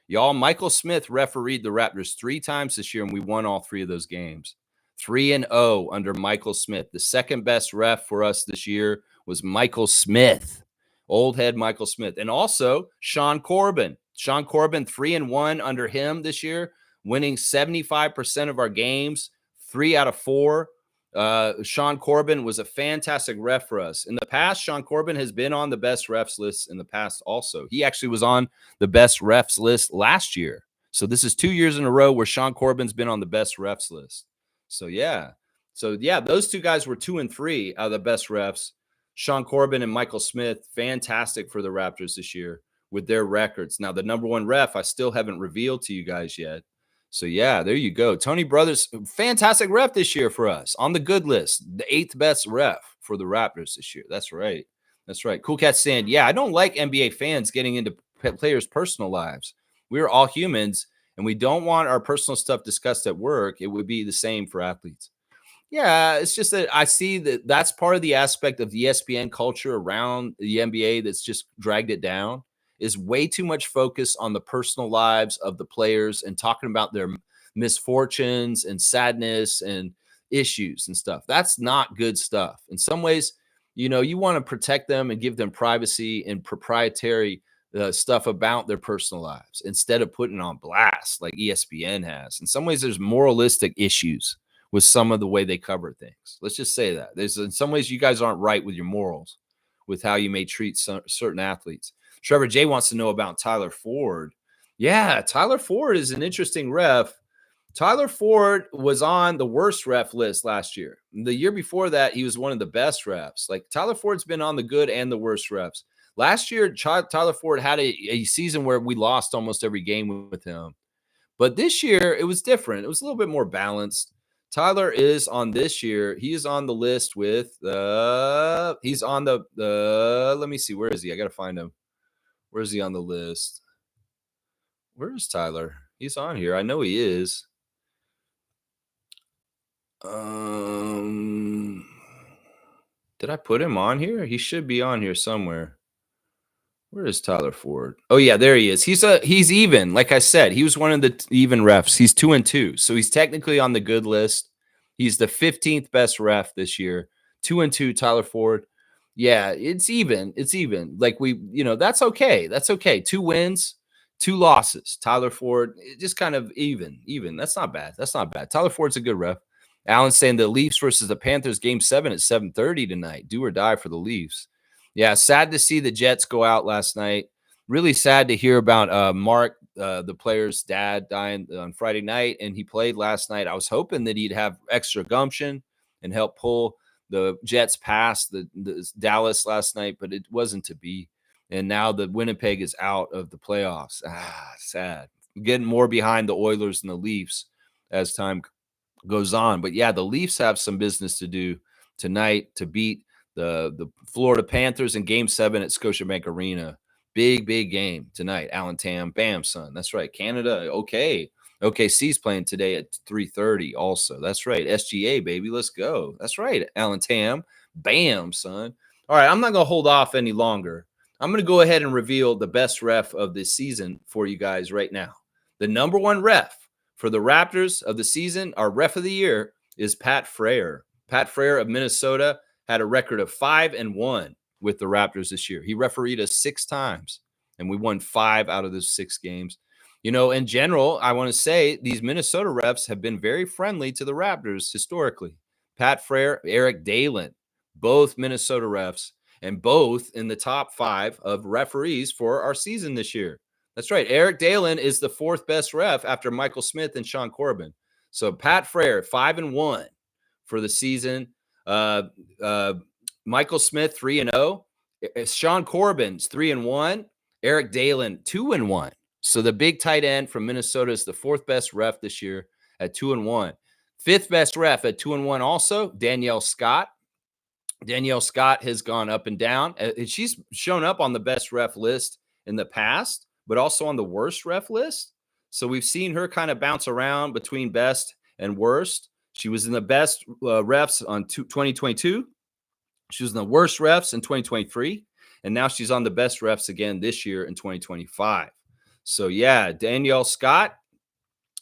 S1: Y'all, Michael Smith refereed the Raptors 3 times this year, and we won all 3 of those games. 3-0 under Michael Smith. The second best ref for us this year was Michael Smith. Old head Michael Smith. And also Sean Corbin. Sean Corbin, 3-1 under him this year, winning 75% of our games, 3 out of 4. Sean Corbin was a fantastic ref for us. In the past, Sean Corbin has been on the best refs list in the past also. He actually was on the best refs list last year. So this is 2 years in a row where Sean Corbin's been on the best refs list. So, yeah. Those 2 guys were 2 and 3 out of the best refs. Sean Corbin and Michael Smith, fantastic for the Raptors this year with their records. Now, the number 1 ref, I still haven't revealed to you guys yet. So, yeah, there you go. Tony Brothers, fantastic ref this year for us on the good list. The 8th best ref for the Raptors this year. That's right. That's right. Cool Cat saying, yeah, I don't like NBA fans getting into players' personal lives. We're all humans, and we don't want our personal stuff discussed at work. It would be the same for athletes. Yeah, it's just that I see that that's part of the aspect of the ESPN culture around the NBA that's just dragged it down, is way too much focus on the personal lives of the players and talking about their misfortunes and sadness and issues and stuff. That's not good stuff. In some ways, you want to protect them and give them privacy and proprietary stuff about their personal lives instead of putting on blast like ESPN has. In some ways, there's moralistic issues with some of the way they cover things. Let's just say that. In some ways, you guys aren't right with your morals with how you may treat certain athletes. Trevor J wants to know about Tyler Ford. Yeah, Tyler Ford is an interesting ref. Tyler Ford was on the worst ref list last year. The year before that, he was one of the best refs. Like, Tyler Ford's been on the good and the worst refs. Last year, Tyler Ford had a season where we lost almost every game with him. But this year, it was different. It was a little bit more balanced. Tyler is on this year. He is on the list with he's on the let me see. Where is he? I got to find him. Where is he on the list? Where is Tyler? He's on here. I know he is. Did I put him on here? He should be on here somewhere. Where is Tyler Ford? Oh yeah, there he is. He's even. Like I said, he was one of the even refs. He's 2-2, so he's technically on the good list. He's the 15th best ref this year. 2-2, Tyler Ford. Yeah, it's even. It's even. Like that's okay. That's okay. 2 wins, 2 losses. Tyler Ford, just kind of even. Even. That's not bad. That's not bad. Tyler Ford's a good ref. Alan's saying the Leafs versus the Panthers game 7 at 7:30 tonight. Do or die for the Leafs. Yeah, sad to see the Jets go out last night. Really sad to hear about Mark, the player's dad, dying on Friday night, and he played last night. I was hoping that he'd have extra gumption and help pull the Jets past the Dallas last night, but it wasn't to be. And now the Winnipeg is out of the playoffs. Sad. Getting more behind the Oilers and the Leafs as time goes on. But yeah, the Leafs have some business to do tonight to beat the Florida Panthers in game 7 at Scotiabank Arena. Big game tonight. Alan Tam, bam, son. That's right. Canada, okay. OKC's playing today at 3:30 also. That's right. SGA, baby. Let's go. That's right. Alan Tam, bam, son. All right, I'm not going to hold off any longer. I'm going to go ahead and reveal the best ref of this season for you guys right now. The number 1 ref for the Raptors of the season, our ref of the year, is Pat Frayer. Pat Frayer of Minnesota had a record of 5-1 with the Raptors this year. He refereed us 6 times, and we won 5 out of those 6 games. In general, I want to say these Minnesota refs have been very friendly to the Raptors historically. Pat Frayer, Eric Dalen, both Minnesota refs, and both in the top 5 of referees for our season this year. That's right. Eric Dalen is the 4th best ref after Michael Smith and Sean Corbin. So Pat Frayer, 5-1 for the season. Michael Smith, 3-0. Sean Corbin's 3-1. Eric Dalen, 2-1. So the big tight end from Minnesota is the 4th best ref this year at 2-1. 5th best ref at 2-1 also, Danielle Scott. Danielle Scott has gone up and down. She's shown up on the best ref list in the past, but also on the worst ref list. So we've seen her kind of bounce around between best and worst. She was in the best refs on 2022. She was in the worst refs in 2023. And now she's on the best refs again this year in 2025. So, yeah, Danielle Scott,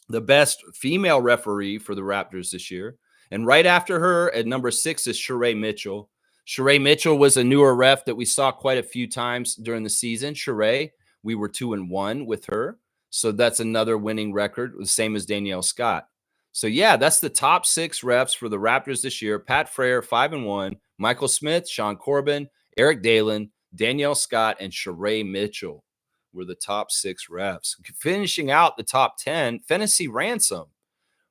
S1: the best female referee for the Raptors this year. And right after her at number 6 is Sheree Mitchell. Sheree Mitchell was a newer ref that we saw quite a few times during the season. Sheree, we were 2-1 with her. So that's another winning record, the same as Danielle Scott. So, yeah, that's the top 6 refs for the Raptors this year. Pat Frayer, 5-1. Michael Smith, Sean Corbin, Eric Dalen, Danielle Scott, and Sheree Mitchell were the top 6 refs. Finishing out the top 10, Fennessy Ransom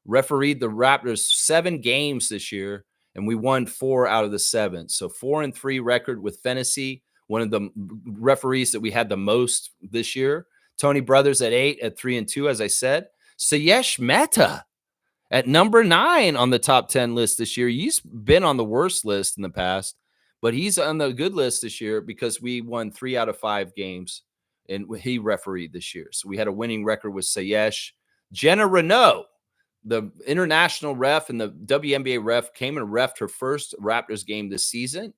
S1: refereed the Raptors 7 games this year, and we won 4 out of the 7. So 4-3 record with Fennessy, one of the referees that we had the most this year. Tony Brothers at 8 at 3-2, as I said. Sayesh Mehta at number 9 on the top 10 list this year. He's been on the worst list in the past, but he's on the good list this year because we won 3 out of 5 games, and he refereed this year. So we had a winning record with Sayesh. Jenna Renault, the international ref and the WNBA ref, came and refed her first Raptors game this season,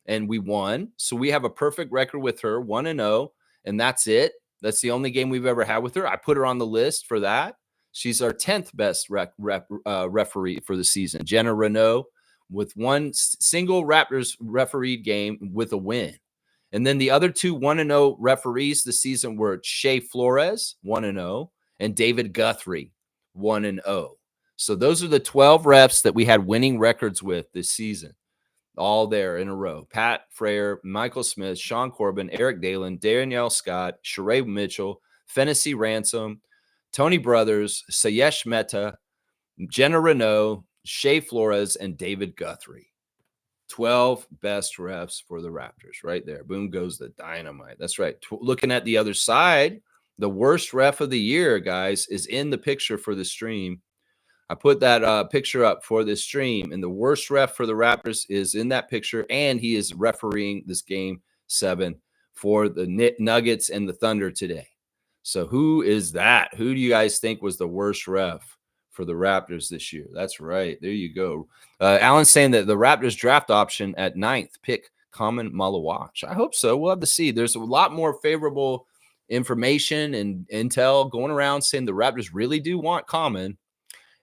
S1: and we won. So we have a perfect record with her, 1-0, and that's it. That's the only game we've ever had with her. I put her on the list for that. She's our 10th best referee for the season. Jenna Renault with one single Raptors refereed game with a win. And then the other 2 1-0 referees this season were Shea Flores, 1-0, and David Guthrie, 1-0. So those are the 12 refs that we had winning records with this season. all there in a row. Pat Frayer, Michael Smith, Sean Corbin, Eric Dalen, Danielle Scott, Sheree Mitchell, Fennessy Ransom, Tony Brothers, Sayesh Mehta, Jenna Renault, Shea Flores, and David Guthrie. 12 best refs for the Raptors right there. Boom goes the dynamite. That's right. Looking at the other side, the worst ref of the year, guys, is in the picture for the stream. I put that picture up for this stream, and the worst ref for the Raptors is in that picture, and he is refereeing this game 7 for the Nuggets and the Thunder today. So who is that? Who do you guys think was the worst ref for the Raptors this year? That's right. There you go. Alan's saying that the Raptors draft option at 9th pick Common Malawach. I hope so. We'll have to see. There's a lot more favorable information and intel going around saying the Raptors really do want Common.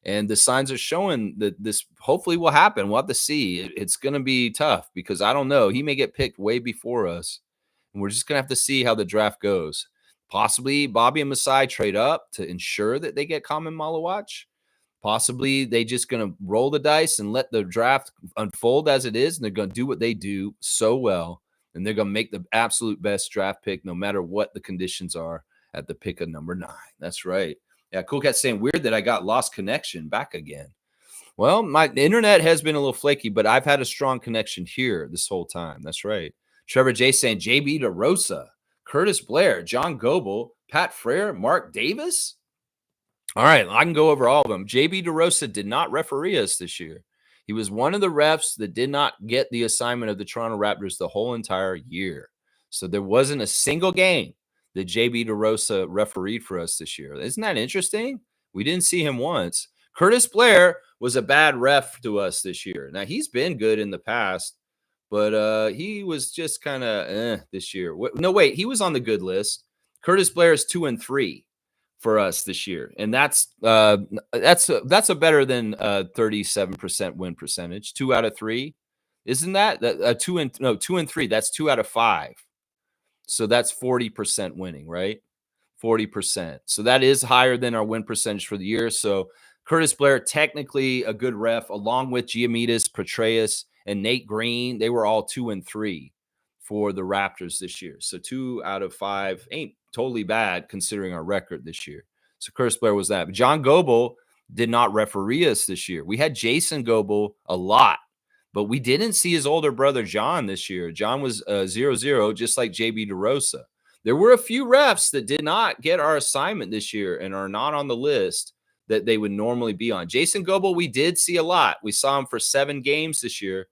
S1: And the signs are showing that this hopefully will happen. We'll have to see. It's going to be tough because I don't know. He may get picked way before us. And we're just going to have to see how the draft goes. Possibly Bobby and Masai trade up to ensure that they get Common Malawach. Possibly they just going to roll the dice and let the draft unfold as it is. And they're going to do what they do so well. And they're going to make the absolute best draft pick no matter what the conditions are at the pick of number 9. That's right. Yeah, Cool Cat's saying, weird that I got lost connection back again. Well, my internet has been a little flaky, but I've had a strong connection here this whole time. That's right. Trevor J saying, JB DeRosa, Curtis Blair, John Goebel, Pat Frayer, Mark Davis. All right, I can go over all of them. JB DeRosa did not referee us this year. He was one of the refs that did not get the assignment of the Toronto Raptors the whole entire year. So there wasn't a single game that JB DeRosa refereed for us this year. Isn't that interesting? We didn't see him once. Curtis Blair was a bad ref to us this year. Now, he's been good in the past, but he was just kind of this year. No, wait, he was on the good list. Curtis Blair is 2-3 for us this year, and that's a better than 37% win percentage. 2 out of 3, isn't that 2 and 3? That's 2 out of 5. So that's 40% winning, right? 40%. So that is higher than our win percentage for the year. So Curtis Blair, technically a good ref, along with Giamidis, Petraeus, and Nate Green. They were all 2 and 3 for the Raptors this year. So 2 out of 5 ain't totally bad considering our record this year. So Curtis Blair was that. But John Goebel did not referee us this year. We had Jason Goebel a lot, but we didn't see his older brother, John, this year. John was 0-0, just like JB DeRosa. There were a few refs that did not get our assignment this year and are not on the list that they would normally be on. Jason Goebel, we did see a lot. We saw him for 7 games this year,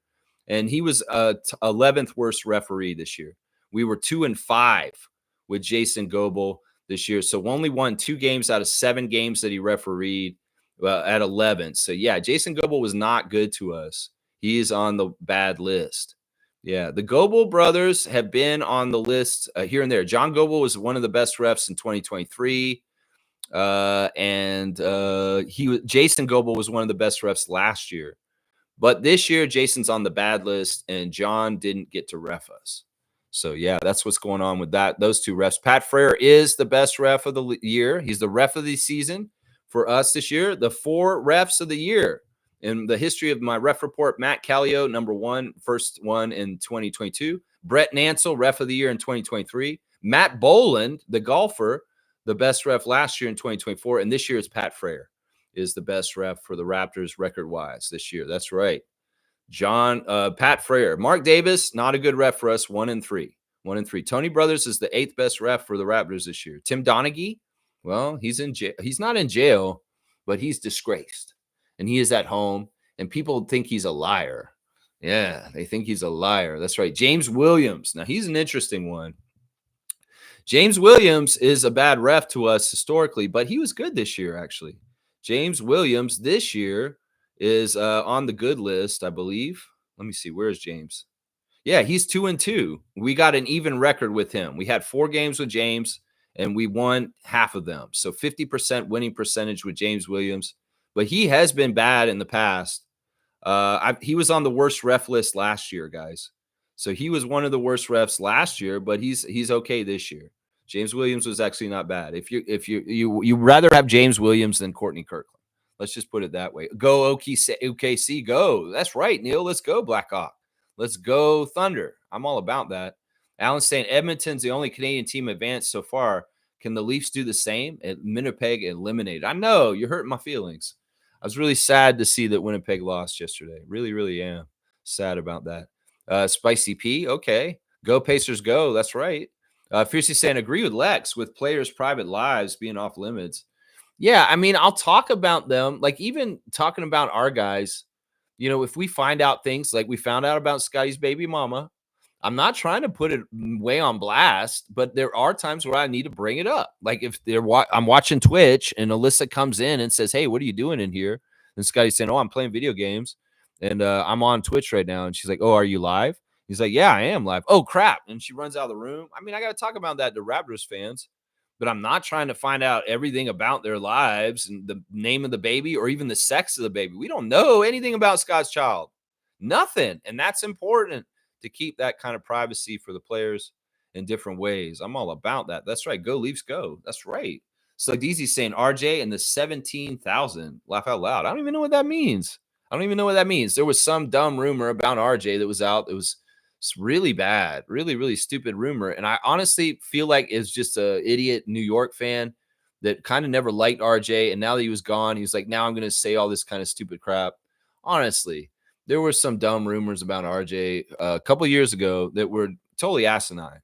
S1: and he was 11th worst referee this year. We were 2 and 5 with Jason Goebel this year. So only won 2 games out of 7 games that he refereed at 11. So, yeah, Jason Goebel was not good to us. He is on the bad list. Yeah, the Goebel brothers have been on the list here and there. John Goebel was one of the best refs in 2023. Jason Goebel was one of the best refs last year. But this year, Jason's on the bad list, and John didn't get to ref us. So, yeah, that's what's going on with that. Those 2 refs. Pat Frayer is the best ref of the year. He's the ref of the season for us this year. The 4 refs of the year in the history of my ref report: Matt Callio, number 1, first one in 2022. Brett Nansel, ref of the year in 2023. Matt Boland, the golfer, the best ref last year in 2024. And this year is Pat Frayer is the best ref for the Raptors record-wise this year. That's right. Pat Frayer. Mark Davis, not a good ref for us, 1 and 3. 1 and 3. Tony Brothers is the 8th best ref for the Raptors this year. Tim Donaghy, well, he's in jail. He's not in jail, but he's disgraced. And he is at home, and people think he's a liar. Yeah, they think he's a liar. That's right. James Williams. Now, he's an interesting one. James Williams is a bad ref to us historically, but he was good this year, actually. James Williams this year is on the good list, I believe. Let me see. Where's James? Yeah, he's 2 and 2. We got an even record with him. We had 4 games with James, and we won half of them. So 50% winning percentage with James Williams. But he has been bad in the past. He was on the worst ref list last year, guys. So he was one of the worst refs last year, but he's okay this year. James Williams was actually not bad. If you rather have James Williams than Courtney Kirkland. Let's just put it that way. Go OKC, go. That's right, Neil. Let's go, Blackhawk. Let's go Thunder. I'm all about that. Alan's saying Edmonton's the only Canadian team advanced so far. Can the Leafs do the same? And Winnipeg eliminated. I know you're hurting my feelings. I was really sad to see that Winnipeg lost yesterday. Really, really am sad about that. Spicy P. Okay. Go Pacers go. That's right. Fiercely saying agree with Lex with players' private lives being off limits. Yeah, I mean, I'll talk about them. Like even talking about our guys, if we find out things like we found out about Scotty's baby mama, I'm not trying to put it way on blast, but there are times where I need to bring it up. Like if I'm watching Twitch and Alyssa comes in and says, "Hey, what are you doing in here?" And Scotty's saying, "Oh, I'm playing video games, and I'm on Twitch right now." And she's like, "Oh, are you live?" He's like, "Yeah, I am live." Oh crap! And she runs out of the room. I mean, I got to talk about that to Raptors fans, but I'm not trying to find out everything about their lives and the name of the baby or even the sex of the baby. We don't know anything about Scott's child, nothing, and that's important to keep that kind of privacy for the players in different ways. I'm all about that. That's right. Go Leafs, go. That's right. So DZ's saying RJ and the 17,000. Laugh out loud. I don't even know what that means. I don't even know what that means. There was some dumb rumor about RJ that was out. It was really bad, really, really stupid rumor. And I honestly feel like it's just a idiot New York fan that kind of never liked RJ. And now that he was gone, he was like, now I'm going to say all this kind of stupid crap. Honestly, there were some dumb rumors about RJ a couple years ago that were totally asinine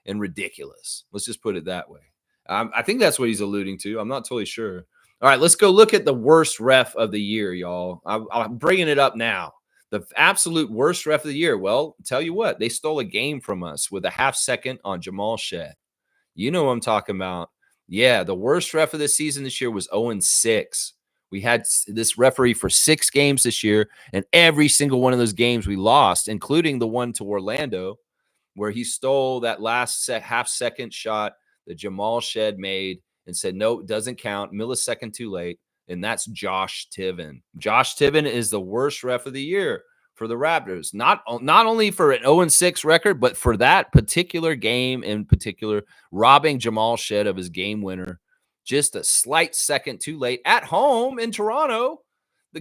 S1: and ridiculous. Let's just put it that way. I think that's what he's alluding to. I'm not totally sure. All right, let's go look at the worst ref of the year, y'all. I'm bringing it up now. The absolute worst ref of the year. Well, tell you what, they stole a game from us with a half second on Jamal Shed. You know what I'm talking about. Yeah, the worst ref of the season this year was 0-6. We had this referee for 6 games this year, and every single one of those games we lost, including the one to Orlando, where he stole that last half-second shot that Jamal Shed made and said, no, it doesn't count, millisecond too late, and that's Josh Tiven. Josh Tiven is the worst ref of the year for the Raptors, not only for an 0-6 record, but for that particular game in particular, robbing Jamal Shed of his game winner just a slight second too late at home in Toronto.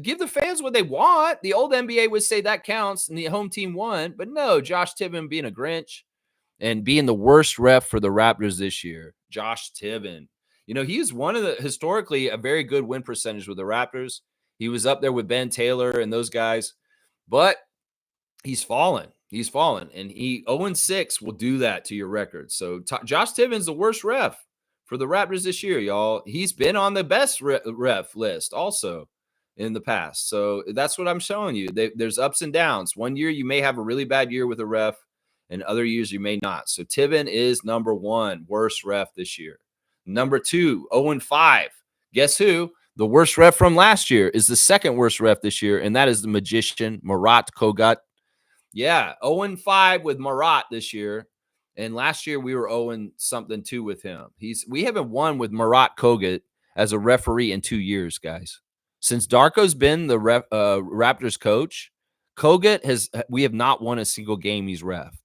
S1: Give the fans what they want. The old NBA would say that counts and the home team won, but no, Josh Tiven being a Grinch and being the worst ref for the Raptors this year. Josh Tiven. He is one of the historically a very good win percentage with the Raptors. He was up there with Ben Taylor and those guys, but he's fallen. He's fallen, and 0-6 will do that to your record. So Josh Tiven's the worst ref for the Raptors this year, y'all. He's been on the best ref list also in the past. So that's what I'm showing you. There's ups and downs. One year you may have a really bad year with a ref, and other years you may not. So Tiven is number 1 worst ref this year. Number 2, 0-5. Guess who? The worst ref from last year is the second worst ref this year, and that is the magician Marat Kogut. Yeah, 0-5 with Marat this year. And last year we were 0-something too with him. We haven't won with Marat Kogut as a referee in 2 years, guys. Since Darko's been the Raptors coach, we have not won a single game he's reffed.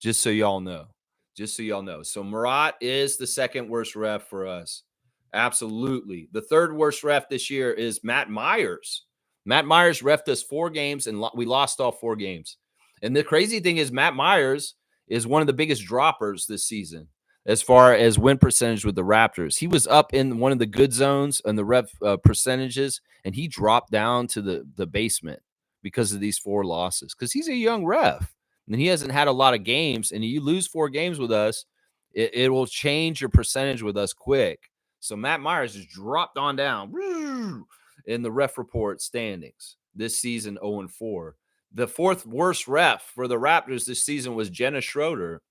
S1: Just so y'all know. So Marat is the second worst ref for us. Absolutely. The third worst ref this year is Matt Myers. Matt Myers reffed us 4 games, and we lost all 4 games. And the crazy thing is Matt Myers is one of the biggest droppers this season as far as win percentage with the Raptors. He was up in one of the good zones and the ref percentages, and he dropped down to the basement because of these 4 losses because he's a young ref, and he hasn't had a lot of games, and you lose 4 games with us, it will change your percentage with us quick. So Matt Myers has dropped on down in the ref report standings this season, 0-4. The 4th worst ref for the Raptors this season was Jenna Schroeder.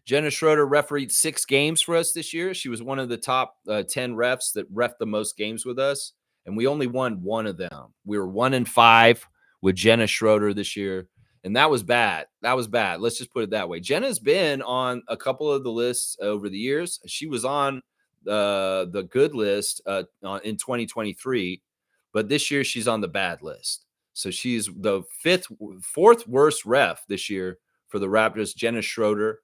S1: Jenna Schroeder refereed 6 games for us this year. She was one of the top 10 refs that reffed the most games with us, and we only won 1 of them. We were 1-5 with Jenna Schroeder this year, and that was bad. Let's just put it that way. Jenna's been on a couple of the lists over the years. She was on the good list in 2023, but this year she's on the bad list. So she's the 4th worst ref this year for the Raptors, Jenna Schroeder.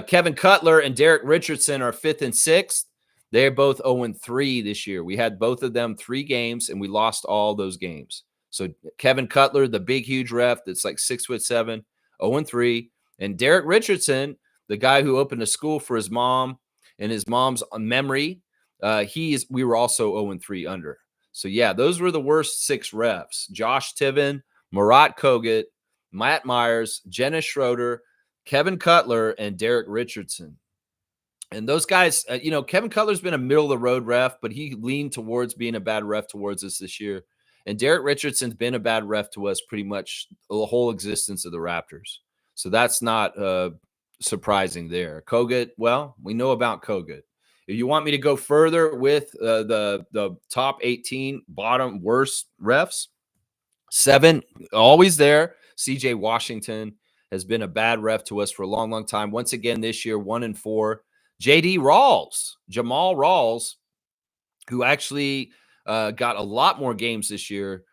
S1: Kevin Cutler and Derek Richardson are 5th and 6th. They're both 0-3 this year. We had both of them 3 games, and we lost all those games. So Kevin Cutler, the big, huge ref that's like 6'7", 0-3. And Derek Richardson, the guy who opened a school for his mom and his mom's memory, we were also 0-3 under. So yeah, those were the worst 6 refs. Josh Tiven, Murat Kogut, Matt Myers, Jenna Schroeder, Kevin Cutler, and Derek Richardson. And those guys, Kevin Cutler's been a middle of the road ref, but he leaned towards being a bad ref towards us this year. And Derek Richardson's been a bad ref to us pretty much the whole existence of the Raptors. So that's not surprising there. Kogut, well, we know about Kogut. If you want me to go further with the top 18 bottom worst refs, 7, always there. CJ Washington has been a bad ref to us for a long, long time. Once again, this year, 1-4. JD Rawls, Jamal Rawls, who actually got a lot more games this year.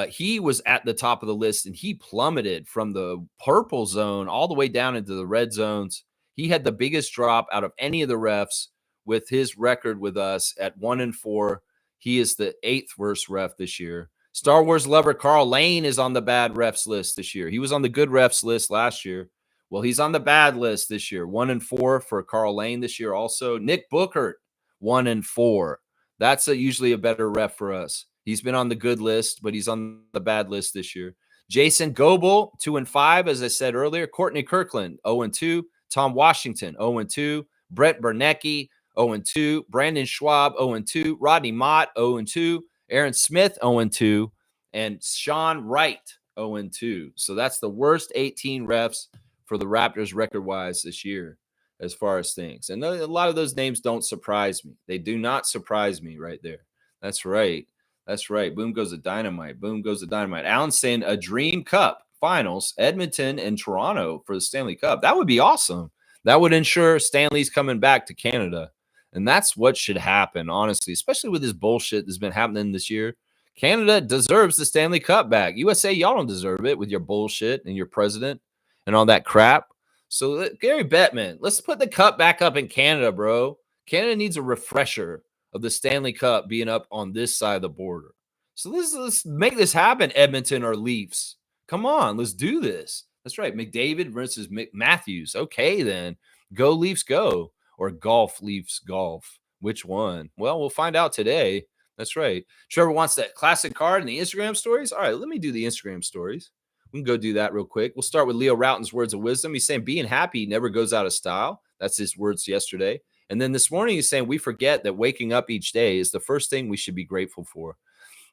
S1: He was at the top of the list, and he plummeted from the purple zone all the way down into the red zones. He had the biggest drop out of any of the refs with his record with us at 1-4. He is the 8th worst ref this year. Star Wars lover Carl Lane is on the bad refs list this year. He was on the good refs list last year. Well, he's on the bad list this year. 1-4 for Carl Lane this year also. Nick Bookert, 1-4. That's usually a better ref for us. He's been on the good list, but he's on the bad list this year. Jason Goebel, 2-5, as I said earlier. Courtney Kirkland, 0-2. Tom Washington, 0-2. Brett Bernecki, 0-2. Brandon Schwab, 0-2. Rodney Mott, 0-2. Aaron Smith, 0-2. And Sean Wright, 0-2. So that's the worst 18 refs for the Raptors record-wise this year as far as things. And a lot of those names don't surprise me. They do not surprise me right there. That's right. That's right. Boom goes the dynamite. Boom goes the dynamite. Alan's saying a Dream Cup finals, Edmonton and Toronto for the Stanley Cup. That would be awesome. That would ensure Stanley's coming back to Canada. And that's what should happen, honestly, especially with this bullshit that's been happening this year. Canada deserves the Stanley Cup back. USA, y'all don't deserve it with your bullshit and your president and all that crap. So, Gary Bettman, let's put the cup back up in Canada, bro. Canada needs a refresher of the Stanley Cup being up on this side of the border. So let's make this happen, Edmonton or Leafs. Come on, let's do this. That's right, McDavid versus Matthews. Okay, then. Go Leafs, go. Or golf, Leafs, golf. Which one? Well, we'll find out today. That's right. Trevor wants that classic card and the Instagram stories. All right, let me do the Instagram stories. We can go do that real quick. We'll start with Leo Routen's words of wisdom. He's saying being happy never goes out of style. That's his words yesterday. And then this morning he's saying we forget that waking up each day is the first thing we should be grateful for.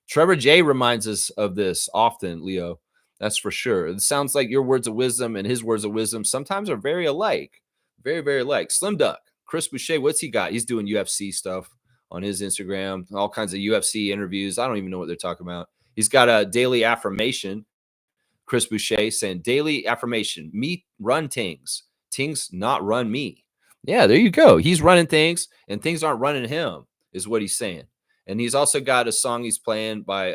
S1: Trevor J reminds us of this often, Leo. That's for sure. It sounds like your words of wisdom and his words of wisdom sometimes are very alike. Very, very alike. Slim Duck, Chris Boucher, what's he got? He's doing UFC stuff on his Instagram, all kinds of UFC interviews. I don't even know what they're talking about. He's got a daily affirmation. Chris Boucher saying daily affirmation, me run things not run me. Yeah, there you go. He's running things and things aren't running him is what he's saying. And he's also got a song he's playing by,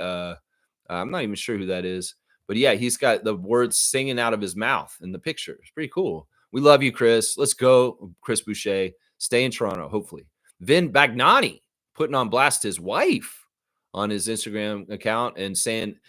S1: I'm not even sure who that is, but yeah, he's got the words singing out of his mouth in the picture. It's pretty cool. We love you, Chris. Let's go, Chris Boucher. Stay in Toronto, hopefully. Vin Bagnani putting on blast his wife on his Instagram account and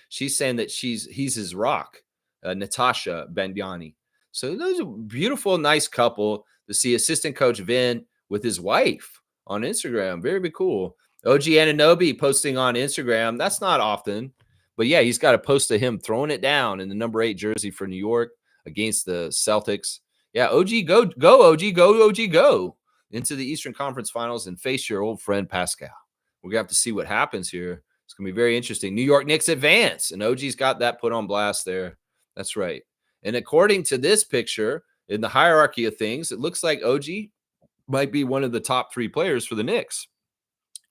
S1: she's saying that he's his rock, Natasha Bagnani. So those are beautiful, nice couple to see assistant coach Vin with his wife on Instagram. Very, very cool. OG Anunoby posting on Instagram. That's not often, but yeah, he's got a post of him throwing it down in the number 8 jersey for New York against the Celtics. Yeah, OG, go, OG, go, OG, go into the Eastern Conference Finals and face your old friend Pascal. We're going to have to see what happens here. It's going to be very interesting. New York Knicks advance, and OG's got that put on blast there. That's right. And according to this picture, in the hierarchy of things, it looks like OG might be one of the top 3 players for the Knicks.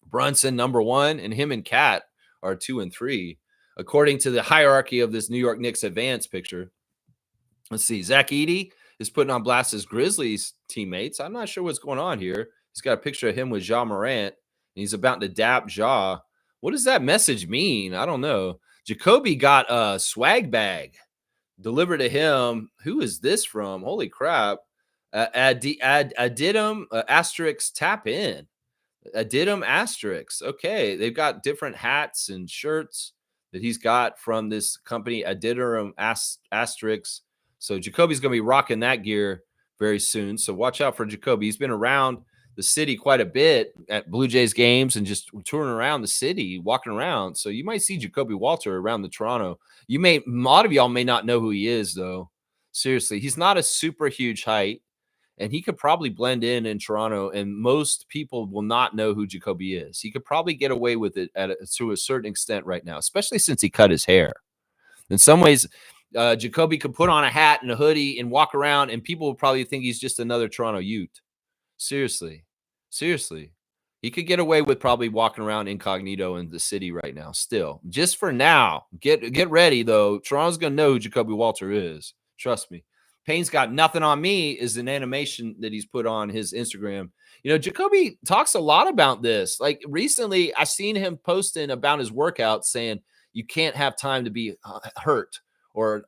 S1: Brunson, number 1, and him and Cat are 2 and 3. According to the hierarchy of this New York Knicks advance picture, let's see. Zach Edey is putting on blast his Grizzlies teammates. I'm not sure what's going on here. He's got a picture of him with Ja Morant, and he's about to dap Ja. What does that message mean? I don't know. Jacoby got a swag bag delivered to him. Who is this from? Holy crap. Adidum asterisk tap in. Adidum asterisk. Okay. They've got different hats and shirts that he's got from this company, Adidum asterisk. So Jacoby's going to be rocking that gear very soon. So watch out for Jacoby. He's been around the city quite a bit at Blue Jays games and just touring around the city, walking around. So you might see Jacoby Walter around the Toronto. A lot of y'all may not know who he is, though. Seriously, he's not a super huge height, and he could probably blend in Toronto, and most people will not know who Jacoby is. He could probably get away with it to a certain extent right now, especially since he cut his hair. In some ways, Jacoby could put on a hat and a hoodie and walk around, and people would probably think he's just another Toronto Ute. Seriously. He could get away with probably walking around incognito in the city right now. Still, just for now. Get ready though. Toronto's gonna know who Jacoby Walter is. Trust me. Payne's Got Nothing on Me is an animation that he's put on his Instagram. Jacoby talks a lot about this. Like recently, I seen him posting about his workouts, saying you can't have time to be hurt or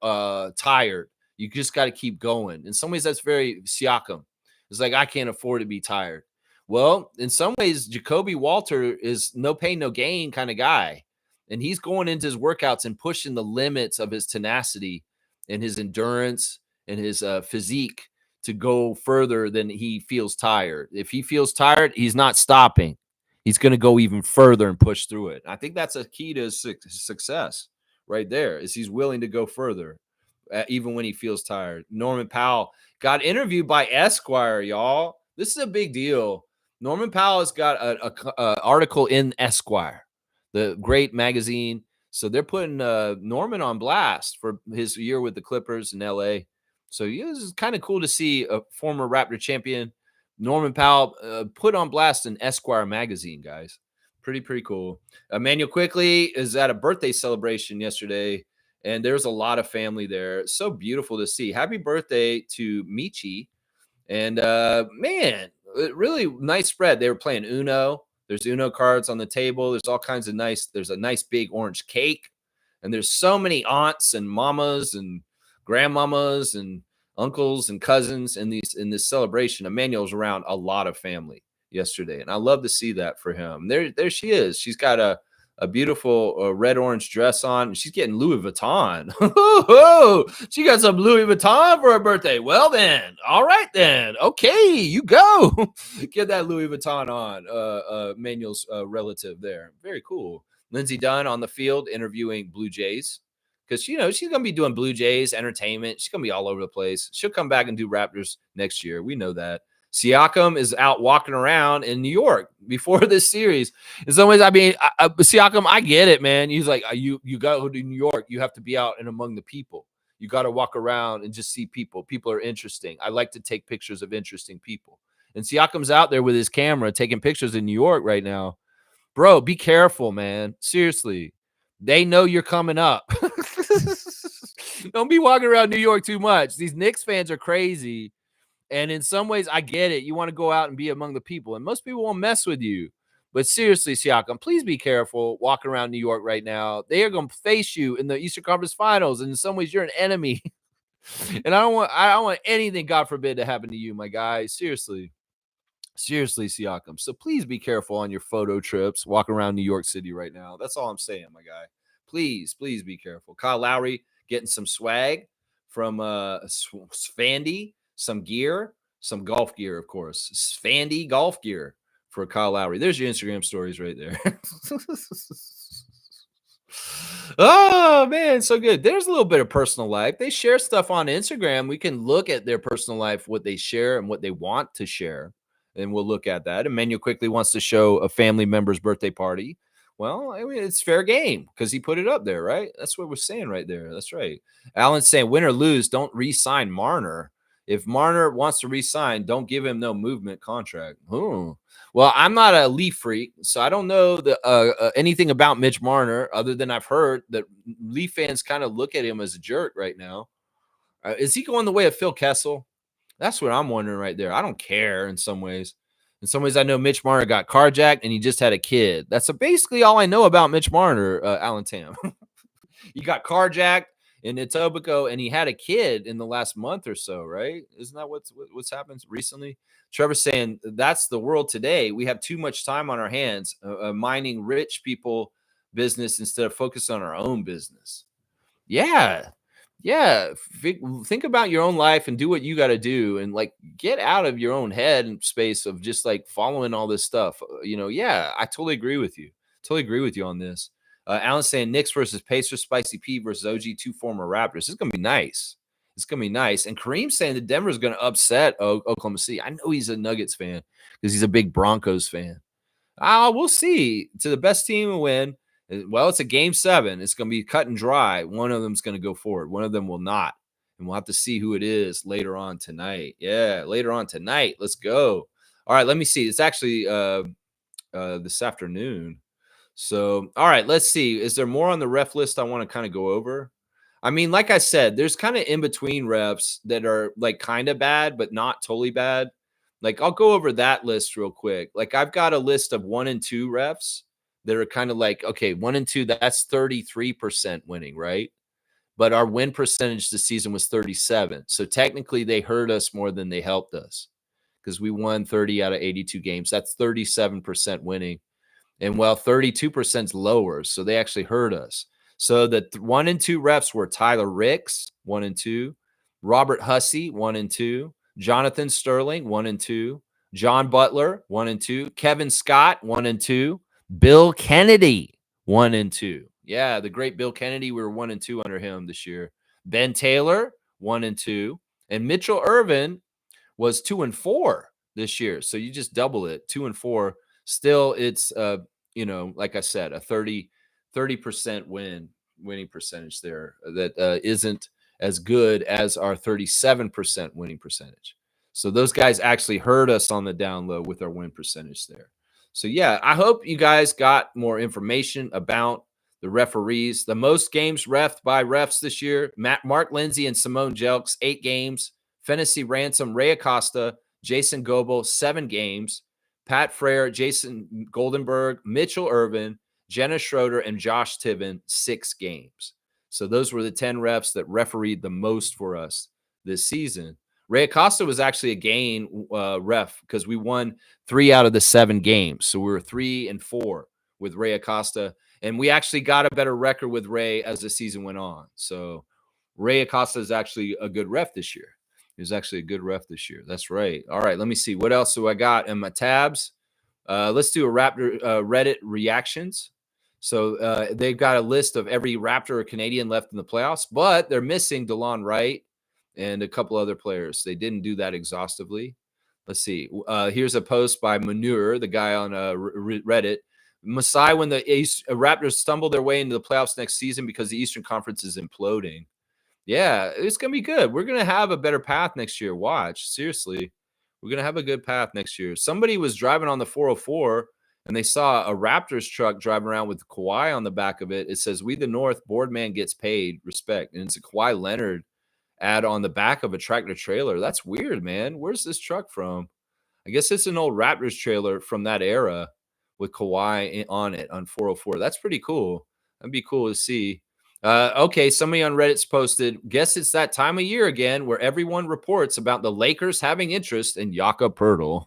S1: tired. You just got to keep going. In some ways, that's very Siakam. It's like, I can't afford to be tired. Well, in some ways, Jacoby Walter is no pain, no gain kind of guy. And he's going into his workouts and pushing the limits of his tenacity and his endurance and his physique to go further than he feels tired. If he feels tired, he's not stopping. He's going to go even further and push through it. I think that's a key to his success right there, is he's willing to go further, even when he feels tired. Norman Powell got interviewed by Esquire, y'all. This is a big deal. Norman Powell has got an article in Esquire, the great magazine. So they're putting Norman on blast for his year with the Clippers in LA. So this is kind of cool to see a former Raptor champion, Norman Powell, put on blast in Esquire magazine, guys. Pretty cool. Emmanuel Quickly is at a birthday celebration yesterday, and there's a lot of family there. It's so beautiful to see. Happy birthday to Michi. And man, really nice spread. They were playing Uno. There's Uno cards on the table. There's all kinds of there's a nice big orange cake. And there's so many aunts and mamas and grandmamas and uncles and cousins in this celebration. Emmanuel's around a lot of family yesterday, and I love to see that for him. There she is. She's got a beautiful red orange dress on. She's getting Louis Vuitton. She got some Louis Vuitton for her birthday. Well then, all right then. Okay, you go. Get that Louis Vuitton on. Emmanuel's relative there. Very cool. Lindsey Dunn on the field interviewing Blue Jays, because she's going to be doing Blue Jays entertainment. She's going to be all over the place. She'll come back and do Raptors next year. We know that. Siakam is out walking around in New York before this series. In some ways, I mean, Siakam, I get it, man. He's like, you got to go to New York. You have to be out and among the people. You got to walk around and just see people. People are interesting. I like to take pictures of interesting people. And Siakam's out there with his camera taking pictures in New York right now. Bro, be careful, man. Seriously. They know you're coming up. Don't be walking around New York too much. These Knicks fans are crazy. And in some ways, I get it. You want to go out and be among the people. And most people won't mess with you. But seriously, Siakam, please be careful walking around New York right now. They are going to face you in the Eastern Conference Finals. And in some ways, you're an enemy. And I don't want anything, God forbid, to happen to you, my guy. Seriously, Siakam. So please be careful on your photo trips, walking around New York City right now. That's all I'm saying, my guy. Please be careful. Kyle Lowry getting some swag from Svandy, some gear, some golf gear, of course. Svandy golf gear for Kyle Lowry. There's your Instagram stories right there. Oh, man, so good. There's a little bit of personal life. They share stuff on Instagram. We can look at their personal life, what they share and what they want to share. And we'll look at that. Emmanuel quickly wants to show a family member's birthday party. Well, I mean, it's fair game because he put it up there, right? That's what we're saying right there. That's right. Alan's saying, win or lose, don't re-sign Marner. If Marner wants to re-sign, don't give him no movement contract. Ooh. Well, I'm not a Leaf freak, so I don't know anything about Mitch Marner other than I've heard that Leaf fans kind of look at him as a jerk right now. Is he going the way of Phil Kessel? That's what I'm wondering right there. I don't care in some ways. In some ways, I know Mitch Marner got carjacked and he just had a kid. That's basically all I know about Mitch Marner, Alan Tam. He got carjacked in Etobicoke and he had a kid in the last month or so, right? Isn't that what's happened recently? Trevor's saying that's the world today. We have too much time on our hands mining rich people business instead of focus on our own business. Yeah. Yeah, think about your own life and do what you got to do, and like get out of your own head and space of just like following all this stuff. Yeah, I totally agree with you. Totally agree with you on this. Alan saying Knicks versus Pacers, Spicy P versus OG, two former Raptors. It's gonna be nice. It's gonna be nice. And Kareem saying that Denver's gonna upset Oklahoma City. I know he's a Nuggets fan because he's a big Broncos fan. We'll see. To the best team will win. Well, it's a game 7. It's going to be cut and dry. One of them's going to go forward. One of them will not. And we'll have to see who it is later on tonight. Yeah, later on tonight. Let's go. All right, let me see. It's actually this afternoon. So, all right, let's see. Is there more on the ref list I want to kind of go over? I mean, like I said, there's kind of in between refs that are like kind of bad, but not totally bad. Like, I'll go over that list real quick. Like, I've got a list of 1 and 2 refs that are kind of like, okay, 1 and 2, that's 33% winning, right? But our win percentage this season was 37. So technically, they hurt us more than they helped us because we won 30 out of 82 games. That's 37% winning. And well, 32% is lower. So they actually hurt us. So the 1 and 2 refs were Tyler Ricks, 1 and 2, Robert Hussey, 1 and 2, Jonathan Sterling, 1 and 2, John Butler, 1 and 2, Kevin Scott, 1 and 2, Bill Kennedy, 1 and 2. Yeah, the great Bill Kennedy, we were 1 and 2 under him this year. Ben Taylor, 1 and 2, and Mitchell Irvin was 2 and 4 this year. So you just double it, 2 and 4. Still, it's like I said, a 30% winning percentage there that isn't as good as our 37% winning percentage. So those guys actually hurt us on the down low with our win percentage there. So yeah, I hope you guys got more information about the referees. The most games refed by refs this year: Mark Lindsay and Simone Jelks, 8 games. Fantasy Ransom, Ray Acosta, Jason Goebel, 7 games. Pat Frere, Jason Goldenberg, Mitchell Irvin, Jenna Schroeder, and Josh Tiven, 6 games. So those were the 10 refs that refereed the most for us this season. Ray Acosta was actually a gain ref because we won 3 out of the 7 games. So we were 3 and 4 with Ray Acosta. And we actually got a better record with Ray as the season went on. So Ray Acosta is actually a good ref this year. He was actually a good ref this year. That's right. All right, let me see. What else do I got in my tabs? Let's do a Raptor Reddit reactions. So they've got a list of every Raptor or Canadian left in the playoffs, but they're missing DeLon Wright and a couple other players. They didn't do that exhaustively. Let's see. Here's a post by Manure, the guy on Reddit. Masai, when the Raptors stumble their way into the playoffs next season because the Eastern Conference is imploding. Yeah, it's going to be good. We're going to have a better path next year. Watch. Seriously. We're going to have a good path next year. Somebody was driving on the 404 and they saw a Raptors truck driving around with Kawhi on the back of it. It says, "We the North, board man gets paid, respect." And it's a Kawhi Leonard ad on the back of a tractor trailer. That's weird, man. Where's this truck from? I guess it's an old Raptors trailer from that era with Kawhi on it on 404. That's pretty cool. That'd be cool to see. Okay, somebody on Reddit's posted, "Guess it's that time of year again where everyone reports about the Lakers having interest in Jakob Poeltl."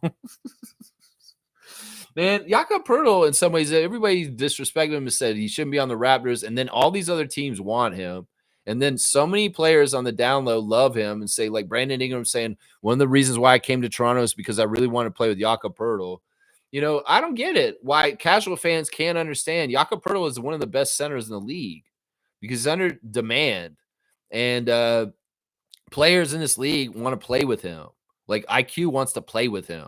S1: Man, Jakob Poeltl, in some ways, everybody disrespected him and said he shouldn't be on the Raptors, and then all these other teams want him. And then so many players on the down low love him and say, like Brandon Ingram saying, "One of the reasons why I came to Toronto is because I really want to play with Jakob Poeltl." I don't get it. Why casual fans can't understand. Jakob Poeltl is one of the best centers in the league because he's under demand. And players in this league want to play with him. Like IQ wants to play with him.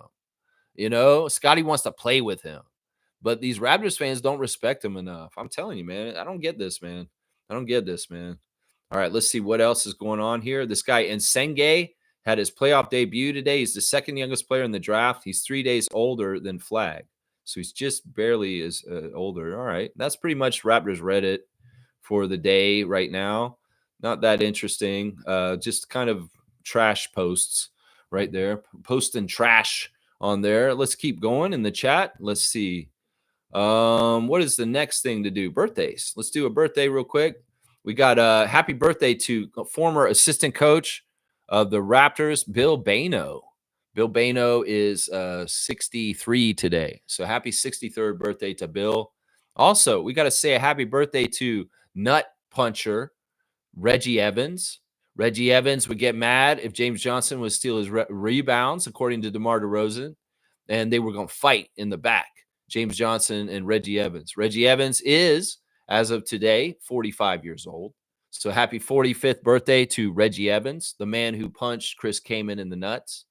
S1: Scotty wants to play with him. But these Raptors fans don't respect him enough. I'm telling you, man. I don't get this, man. I don't get this, man. All right, let's see what else is going on here. This guy Nsenge had his playoff debut today. He's the second youngest player in the draft. He's 3 days older than Flag. So he's just barely as older. All right. That's pretty much Raptors Reddit for the day right now. Not that interesting. Just kind of trash posts right there. Posting trash on there. Let's keep going in the chat. Let's see. What is the next thing to do? Birthdays. Let's do a birthday real quick. We got a happy birthday to former assistant coach of the Raptors, Bill Bano. Bill Bano is 63 today. So happy 63rd birthday to Bill. Also, we got to say a happy birthday to Nut Puncher Reggie Evans. Reggie Evans would get mad if James Johnson would steal his rebounds, according to DeMar DeRozan, and they were going to fight in the back. James Johnson and Reggie Evans. Reggie Evans is, as of today, 45 years old. So happy 45th birthday to Reggie Evans, the man who punched Chris Kaman in the nuts.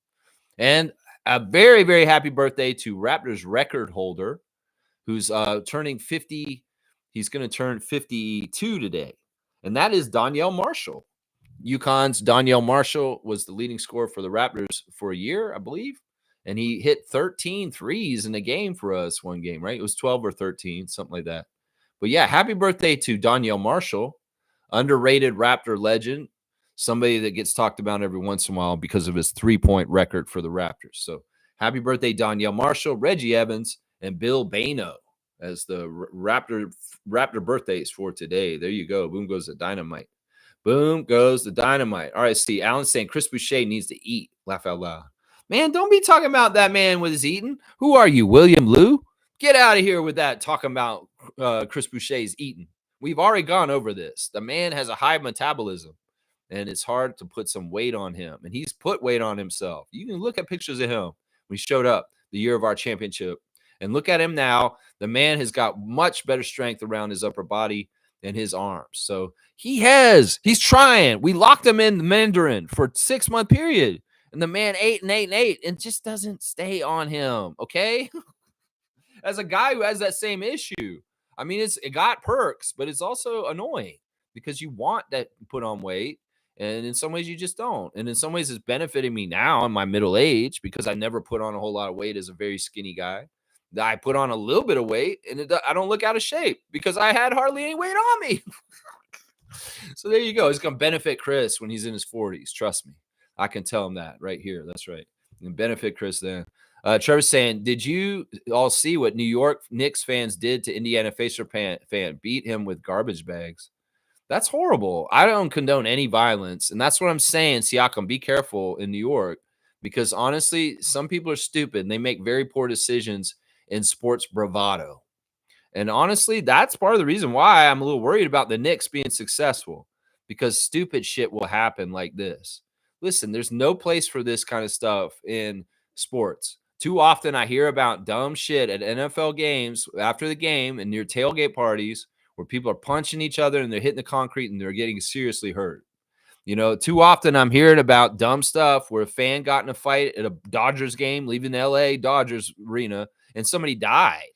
S1: And a very, very happy birthday to Raptors record holder, who's turning 50. He's going to turn 52 today. And that is Donyell Marshall. UConn's Donyell Marshall was the leading scorer for the Raptors for a year, I believe. And he hit 13 threes in a game for us one game, right? It was 12 or 13, something like that. But yeah, happy birthday to Donyell Marshall, underrated Raptor legend, somebody that gets talked about every once in a while because of his three-point record for the Raptors. So happy birthday, Donyell Marshall, Reggie Evans, and Bill Bano as the Raptor birthdays for today. There you go. Boom goes the dynamite. Boom goes the dynamite. All right, see, Alan's saying Chris Boucher needs to eat. Laugh out loud. Man, don't be talking about that man with his eating. Who are you, William Liu? Get out of here with that talking about Chris Boucher's eating. We've already gone over this. The man has a high metabolism, and it's hard to put some weight on him. And he's put weight on himself. You can look at pictures of him when he showed up the year of our championship. And look at him now. The man has got much better strength around his upper body and his arms. So he's trying. We locked him in the Mandarin for a 6-month period. And the man 8 and 8 and 8 and just doesn't stay on him. Okay. As a guy who has that same issue, I mean, it got perks, but it's also annoying because you want that put on weight. And in some ways you just don't. And in some ways it's benefiting me now in my middle age because I never put on a whole lot of weight as a very skinny guy. I put on a little bit of weight and I don't look out of shape because I had hardly any weight on me. So there you go. It's going to benefit Chris when he's in his 40s. Trust me. I can tell him that right here. That's right. And benefit Chris then. Trevor's saying, did you all see what New York Knicks fans did to Indiana Pacer fan? Beat him with garbage bags. That's horrible. I don't condone any violence. And that's what I'm saying, Siakam. Be careful in New York because honestly, some people are stupid and they make very poor decisions in sports bravado. And honestly, that's part of the reason why I'm a little worried about the Knicks being successful because stupid shit will happen like this. Listen, there's no place for this kind of stuff in sports. Too often I hear about dumb shit at NFL games after the game and near tailgate parties where people are punching each other and they're hitting the concrete and they're getting seriously hurt. You know, too often I'm hearing about dumb stuff where a fan got in a fight at a Dodgers game, leaving the LA Dodgers arena, and somebody died.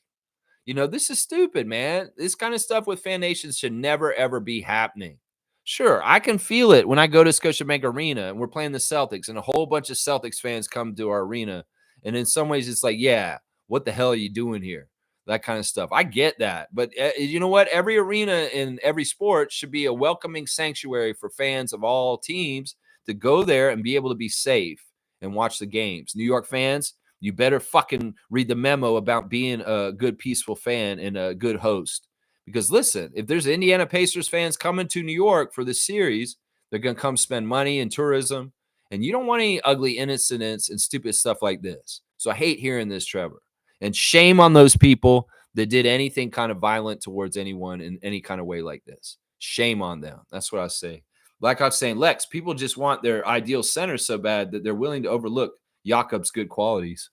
S1: You know, this is stupid, man. This kind of stuff with fan nations should never, ever be happening. Sure, I can feel it when I go to Scotiabank Arena and we're playing the Celtics and a whole bunch of Celtics fans come to our arena. And in some ways, it's like, yeah, what the hell are you doing here? That kind of stuff. I get that. But you know what? Every arena in every sport should be a welcoming sanctuary for fans of all teams to go there and be able to be safe and watch the games. New York fans, you better fucking read the memo about being a good, peaceful fan and a good host. Because listen, if there's Indiana Pacers fans coming to New York for this series, they're going to come spend money in tourism. And you don't want any ugly incidents and stupid stuff like this. So I hate hearing this, Trevor. And shame on those people that did anything kind of violent towards anyone in any kind of way like this. Shame on them. That's what I say. Like I was saying, Lex, people just want their ideal center so bad that they're willing to overlook Jakob's good qualities.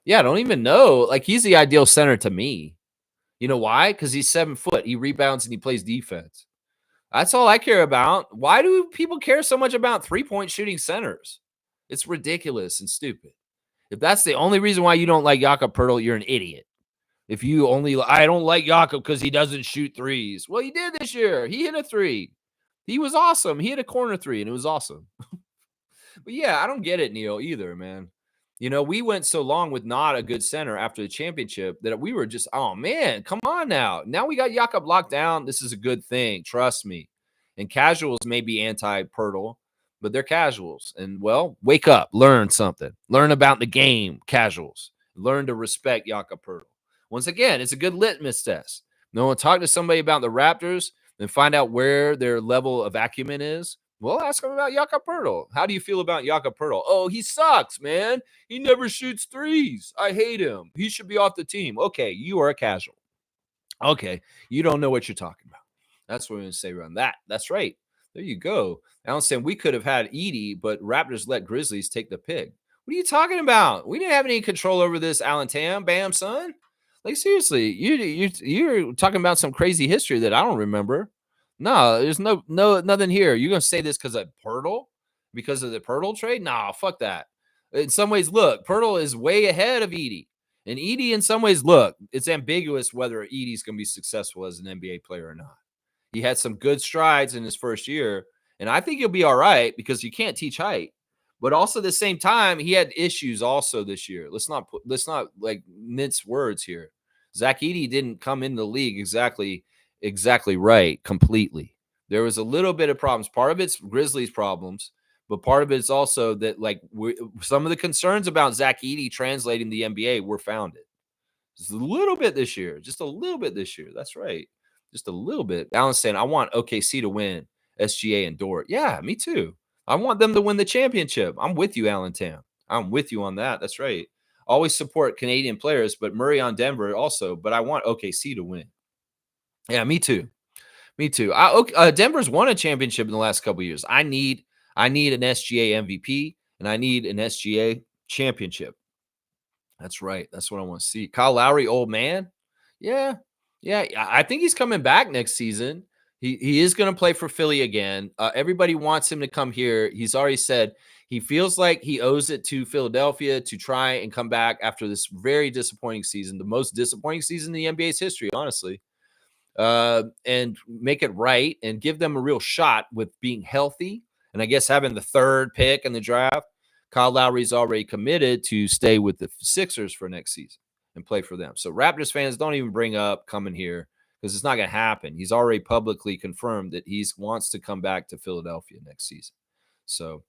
S1: Yeah, I don't even know. Like, he's the ideal center to me. You know why? Because he's 7 foot. He rebounds and he plays defense. That's all I care about. Why do people care so much about three-point shooting centers? It's ridiculous and stupid. If that's the only reason why you don't like Jakob Poeltl, you're an idiot. If you only, I don't like Jakob because he doesn't shoot threes. Well, he did this year. He hit a three. He was awesome. He hit a corner three, and it was awesome. But yeah, I don't get it, Neil, either, man. You know, we went so long with not a good center after the championship that we were just, oh, man, come on now. Now we got Jakob locked down. This is a good thing. Trust me. And casuals may be anti-Poeltl, but they're casuals. And, well, wake up. Learn something. Learn about the game, casuals. Learn to respect Jakob Poeltl. Once again, it's a good litmus test. No one talk to somebody about the Raptors and find out where their level of acumen is. Well, ask him about Jakob Poeltl. How do you feel about Jakob Poeltl? Oh, he sucks, man. He never shoots threes. I hate him. He should be off the team. Okay, you are a casual. Okay, you don't know what you're talking about. That's what I'm going to say around that. That's right. There you go. Alan saying we could have had Edie, but Raptors let Grizzlies take the pick. What are you talking about? We didn't have any control over this, Alan Tam. Bam, son. Like seriously, you're talking about some crazy history that I don't remember. No, there's no nothing here. You're gonna say this because of Pirtle, because of the Pirtle trade? Nah, fuck that. In some ways, look, Pirtle is way ahead of Edie. And Edie, in some ways, look, it's ambiguous whether Edie's gonna be successful as an NBA player or not. He had some good strides in his first year, and I think he'll be all right because you can't teach height. But also at the same time, he had issues also this year. Let's not like mince words here. Zach Edey didn't come in the league exactly right completely. There was a little bit of problems. Part of it's Grizzlies problems, but part of it's also that like some of the concerns about Zach Edey translating the NBA were founded. Just a little bit this year. Just a little bit this year. That's right. Just a little bit. Alan's saying, I want OKC to win SGA and Dort. Yeah, me too. I want them to win the championship. I'm with you, Alan Tam. I'm with you on that. That's right. Always support Canadian players, but Murray on Denver also. But I want OKC to win. Yeah, me too. Me too. Denver's won a championship in the last couple of years. I need an SGA MVP and I need an SGA championship. That's right. That's what I want to see. Kyle Lowry, old man. Yeah. Yeah. I think he's coming back next season. He is going to play for Philly again. Everybody wants him to come here. He's already said he feels like he owes it to Philadelphia to try and come back after this very disappointing season, the most disappointing season in the NBA's history, honestly, and make it right and give them a real shot with being healthy. And I guess having the third pick in the draft. Kyle Lowry's already committed to stay with the Sixers for next season and play for them. So Raptors fans, don't even bring up coming here because it's not going to happen. He's already publicly confirmed that he wants to come back to Philadelphia next season. So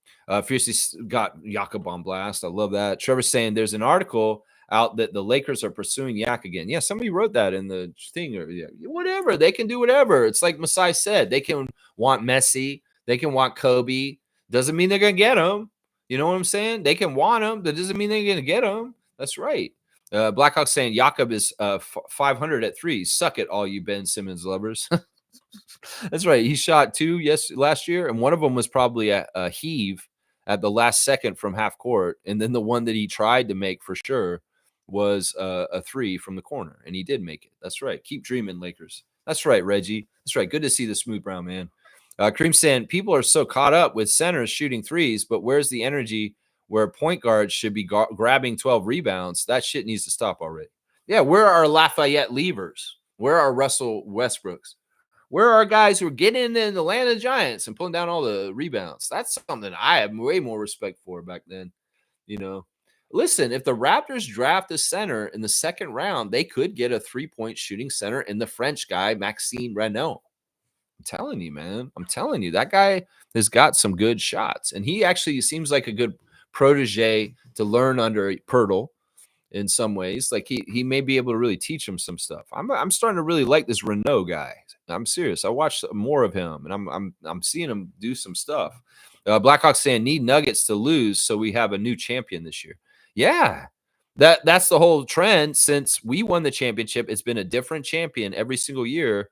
S1: fiercely got Jakob on blast. I love that. Trevor's saying there's an article out that the Lakers are pursuing Yak again. Yeah, somebody wrote that in the thing. Or, yeah, whatever. They can do whatever. It's like Masai said. They can want Messi. They can want Kobe. Doesn't mean they're going to get him. You know what I'm saying? They can want him. That doesn't mean they're going to get him. That's right. Blackhawk saying Jakob is 500 at three. Suck it, all you Ben Simmons lovers. That's right. He shot two last year, and one of them was probably a heave at the last second from half court. And then the one that he tried to make for sure was a three from the corner, and he did make it. That's right. Keep dreaming, Lakers. That's right, Reggie. That's right. Good to see the smooth brown man. Kareem saying people are so caught up with centers shooting threes, but where's the energy where point guards should be grabbing 12 rebounds? That shit needs to stop already. Yeah, where are Lafayette Levers? Where are Russell Westbrooks? Where are guys who are getting in the Atlanta Giants and pulling down all the rebounds? That's something I have way more respect for back then. You know, listen, if the Raptors draft a center in the second round, they could get a 3-point shooting center in the French guy, Maxime Renaud. I'm telling you, man. I'm telling you, that guy has got some good shots. And he actually seems like a good protege to learn under Pirtle in some ways. Like he may be able to really teach him some stuff. I'm starting to really like this Renault guy. I'm serious. I watched more of him and I'm seeing him do some stuff. Blackhawks saying need Nuggets to lose so we have a new champion this year. Yeah. That's the whole trend since we won the championship. It's been a different champion every single year.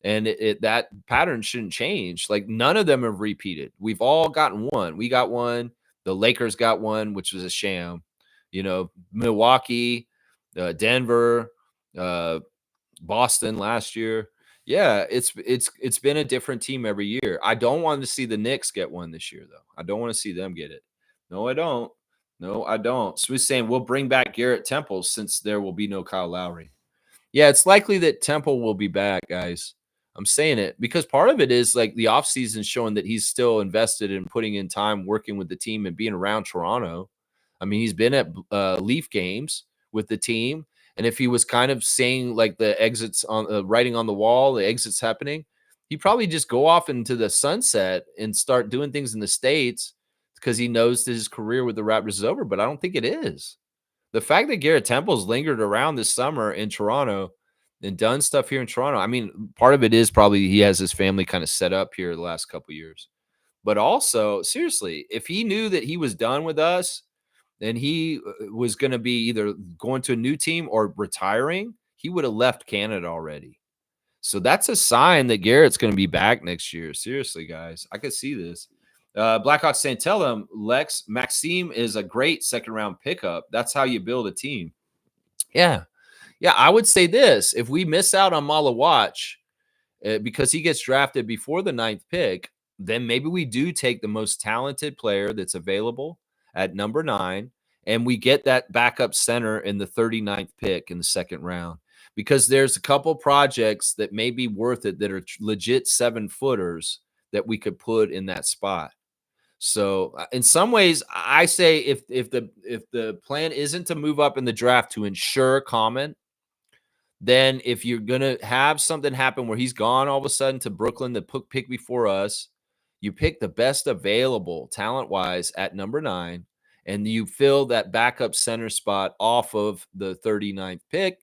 S1: And that pattern shouldn't change. Like none of them have repeated. We've all gotten one. We got one. The Lakers got one, which was a sham. You know, Milwaukee, Denver, Boston last year. Yeah, it's been a different team every year. I don't want to see the Knicks get one this year, though. I don't want to see them get it. No, I don't. No, I don't. So he's saying we'll bring back Garrett Temple since there will be no Kyle Lowry. Yeah, it's likely that Temple will be back, guys. I'm saying it because part of it is like the offseason showing that he's still invested in putting in time working with the team and being around Toronto. I mean, he's been at Leaf games with the team. And if he was kind of saying like the exits on writing on the wall, the exits happening, he'd probably just go off into the sunset and start doing things in the States because he knows that his career with the Raptors is over. But I don't think it is. The fact that Garrett Temple's lingered around this summer in Toronto and done stuff here in Toronto, I mean, part of it is probably he has his family kind of set up here the last couple of years. But also, seriously, if he knew that he was done with us and he was going to be either going to a new team or retiring, he would have left Canada already. So that's a sign that Garrett's going to be back next year. Seriously, guys, I could see this. Blackhawks saying, tell them Lex Maxime is a great second round pickup. That's how you build a team. Yeah. Yeah. I would say this: if we miss out on Malawatch because he gets drafted before the ninth pick, then maybe we do take the most talented player that's available at number 9, and we get that backup center in the 39th pick in the second round. Because there's a couple projects that may be worth it that are legit 7-footers that we could put in that spot. So in some ways, I say if the plan isn't to move up in the draft to ensure common, then if you're gonna have something happen where he's gone all of a sudden to Brooklyn, the pick before us, you pick the best available talent-wise at number 9, and you fill that backup center spot off of the 39th pick.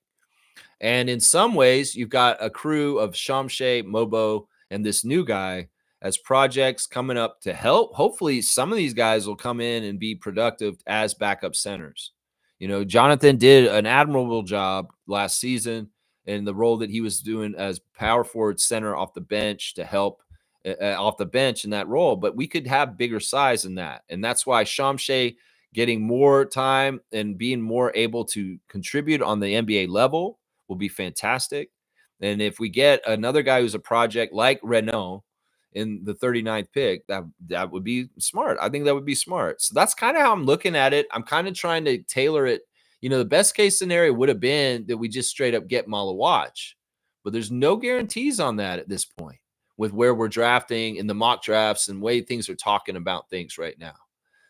S1: And in some ways, you've got a crew of Shamshay, Mobo, and this new guy as projects coming up to help. Hopefully, some of these guys will come in and be productive as backup centers. You know, Jonathan did an admirable job last season in the role that he was doing as power forward center off the bench to help off the bench in that role. But we could have bigger size than that. And that's why Shamshay getting more time and being more able to contribute on the NBA level will be fantastic. And if we get another guy who's a project like Renault in the 39th pick, that would be smart. I think that would be smart. So that's kind of how I'm looking at it. I'm kind of trying to tailor it. You know, the best case scenario would have been that we just straight up get Malawatch, but there's no guarantees on that at this point with where we're drafting in the mock drafts and way things are talking about things right now.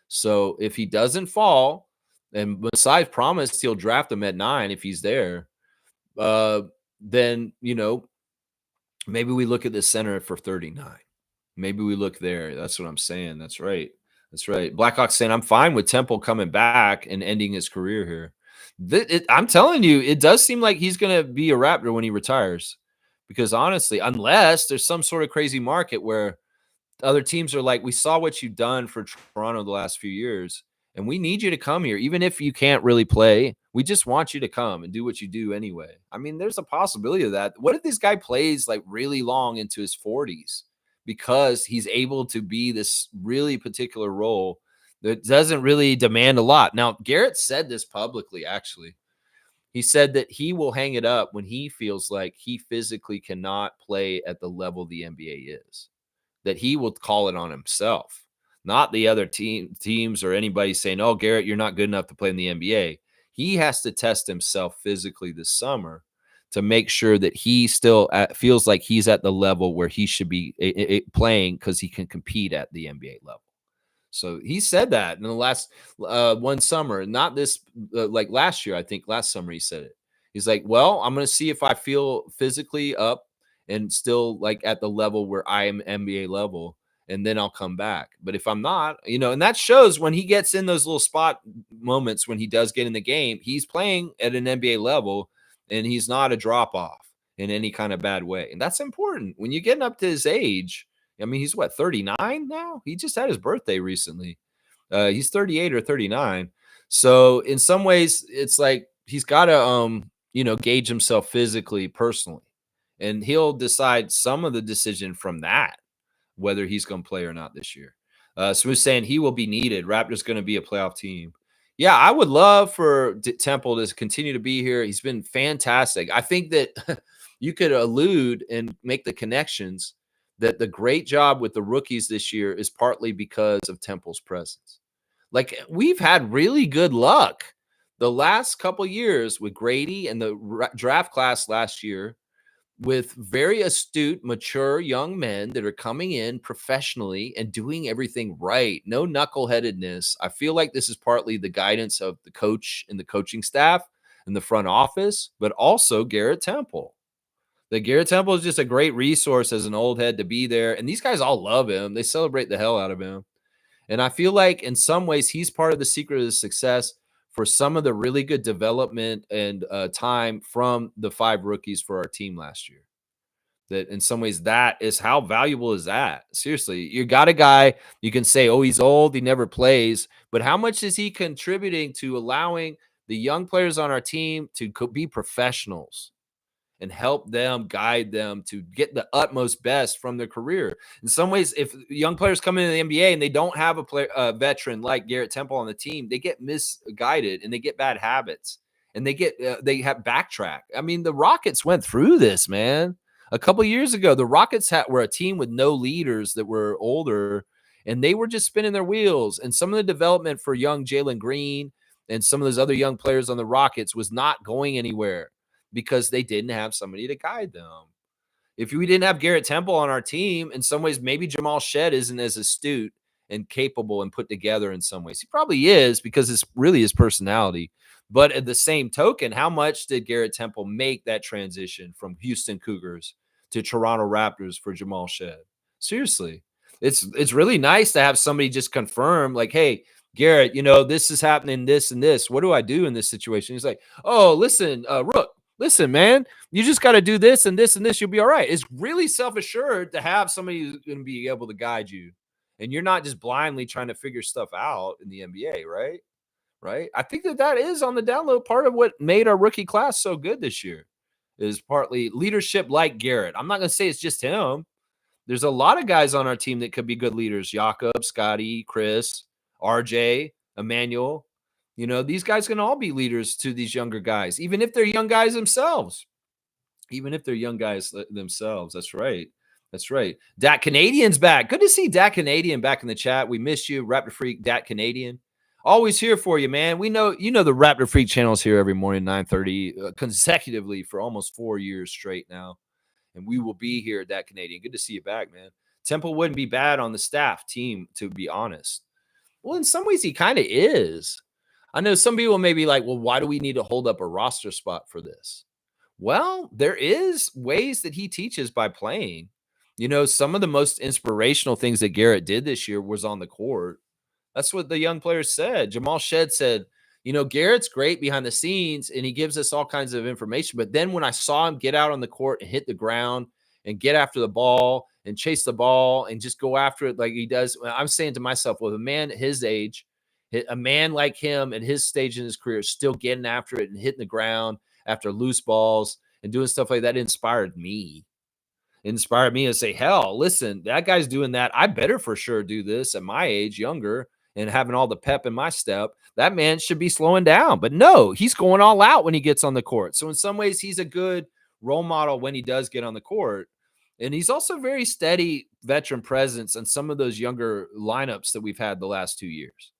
S1: So if he doesn't fall, and besides promised he'll draft him at 9 if he's there, then, you know, maybe we look at the center for 39. Maybe we look there. That's what I'm saying. That's right. That's right. Blackhawks saying, I'm fine with Temple coming back and ending his career here. I'm telling you, it does seem like he's going to be a Raptor when he retires. Because honestly, unless there's some sort of crazy market where other teams are like, we saw what you've done for Toronto the last few years, and we need you to come here. Even if you can't really play, we just want you to come and do what you do anyway. I mean, there's a possibility of that. What if this guy plays like really long into his 40s because he's able to be this really particular role that doesn't really demand a lot? Now, Garrett said this publicly, actually. He said that he will hang it up when he feels like he physically cannot play at the level the NBA is, that he will call it on himself, not the other teams or anybody saying, oh, Garrett, you're not good enough to play in the NBA. He has to test himself physically this summer to make sure that he still feels like he's at the level where he should be playing because he can compete at the NBA level. So he said that in the last one summer, not this like last year. I think last summer he said it. He's like, well, I'm going to see if I feel physically up and still like at the level where I am NBA level, and then I'll come back. But if I'm not, you know, and that shows when he gets in those little spot moments when he does get in the game, he's playing at an NBA level and he's not a drop off in any kind of bad way. And that's important when you're getting up to his age. I mean, he's what, 39 now? He just had his birthday recently. He's 38 or 39. So in some ways, it's like he's got to, you know, gauge himself physically, personally. And he'll decide some of the decision from that, whether he's going to play or not this year. Smooth saying he will be needed. Raptors going to be a playoff team. Yeah, I would love for Temple to continue to be here. He's been fantastic. I think that you could allude and make the connections that the great job with the rookies this year is partly because of Temple's presence. Like, we've had really good luck the last couple years with Grady and the draft class last year with very astute, mature young men that are coming in professionally and doing everything right. No knuckleheadedness. I feel like this is partly the guidance of the coach and the coaching staff and the front office, but also Garrett Temple. The Garrett Temple is just a great resource as an old head to be there. And these guys all love him. They celebrate the hell out of him. And I feel like in some ways he's part of the secret of the success for some of the really good development and time from the 5 rookies for our team last year. That in some ways, that is how valuable is that? Seriously, you got a guy you can say, oh, he's old, he never plays. But how much is he contributing to allowing the young players on our team to be professionals and help them, guide them to get the utmost best from their career. In some ways, if young players come into the NBA and they don't have a veteran like Garrett Temple on the team, they get misguided and they get bad habits and they have backtrack. I mean, the Rockets went through this, man. A couple years ago, the Rockets were a team with no leaders that were older, and they were just spinning their wheels. And some of the development for young Jalen Green and some of those other young players on the Rockets was not going anywhere because they didn't have somebody to guide them. If we didn't have Garrett Temple on our team, in some ways, maybe Jamal Shed isn't as astute and capable and put together in some ways. He probably is because it's really his personality. But at the same token, how much did Garrett Temple make that transition from Houston Cougars to Toronto Raptors for Jamal Shed? Seriously. It's really nice to have somebody just confirm, like, hey, Garrett, this is happening, this and this. What do I do in this situation? He's like, oh, listen, Rook, listen, man, you just got to do this and this and this. You'll be all right. It's really self-assured to have somebody who's going to be able to guide you. And you're not just blindly trying to figure stuff out in the NBA, right? Right. I think that is on the download part of what made our rookie class so good this year is partly leadership like Garrett. I'm not going to say it's just him. There's a lot of guys on our team that could be good leaders. Jakob, Scotty, Chris, RJ, Emmanuel. These guys can all be leaders to these younger guys, even if they're young guys themselves. That's right. That's right. Dak Canadian's back. Good to see Dak Canadian back in the chat. We missed you, Raptor Freak, Dak Canadian. Always here for you, man. We know, the Raptor Freak channel's here every morning, 9:30, consecutively for almost 4 years straight now. And we will be here at Dak Canadian. Good to see you back, man. Temple wouldn't be bad on the staff team, to be honest. Well, in some ways, he kind of is. I know some people may be like, well, why do we need to hold up a roster spot for this? Well, there is ways that he teaches by playing. Some of the most inspirational things that Garrett did this year was on the court. That's what the young players said. Jamal Shed said, Garrett's great behind the scenes and he gives us all kinds of information. But then when I saw him get out on the court and hit the ground and get after the ball and chase the ball and just go after it like he does, I'm saying to myself, well, a man his age, a man like him at his stage in his career is still getting after it and hitting the ground after loose balls and doing stuff like that inspired me. To say, hell, listen, that guy's doing that. I better for sure do this at my age, younger, and having all the pep in my step. That man should be slowing down. But no, he's going all out when he gets on the court. So in some ways, he's a good role model when he does get on the court. And he's also very steady veteran presence in some of those younger lineups that we've had the last 2 years.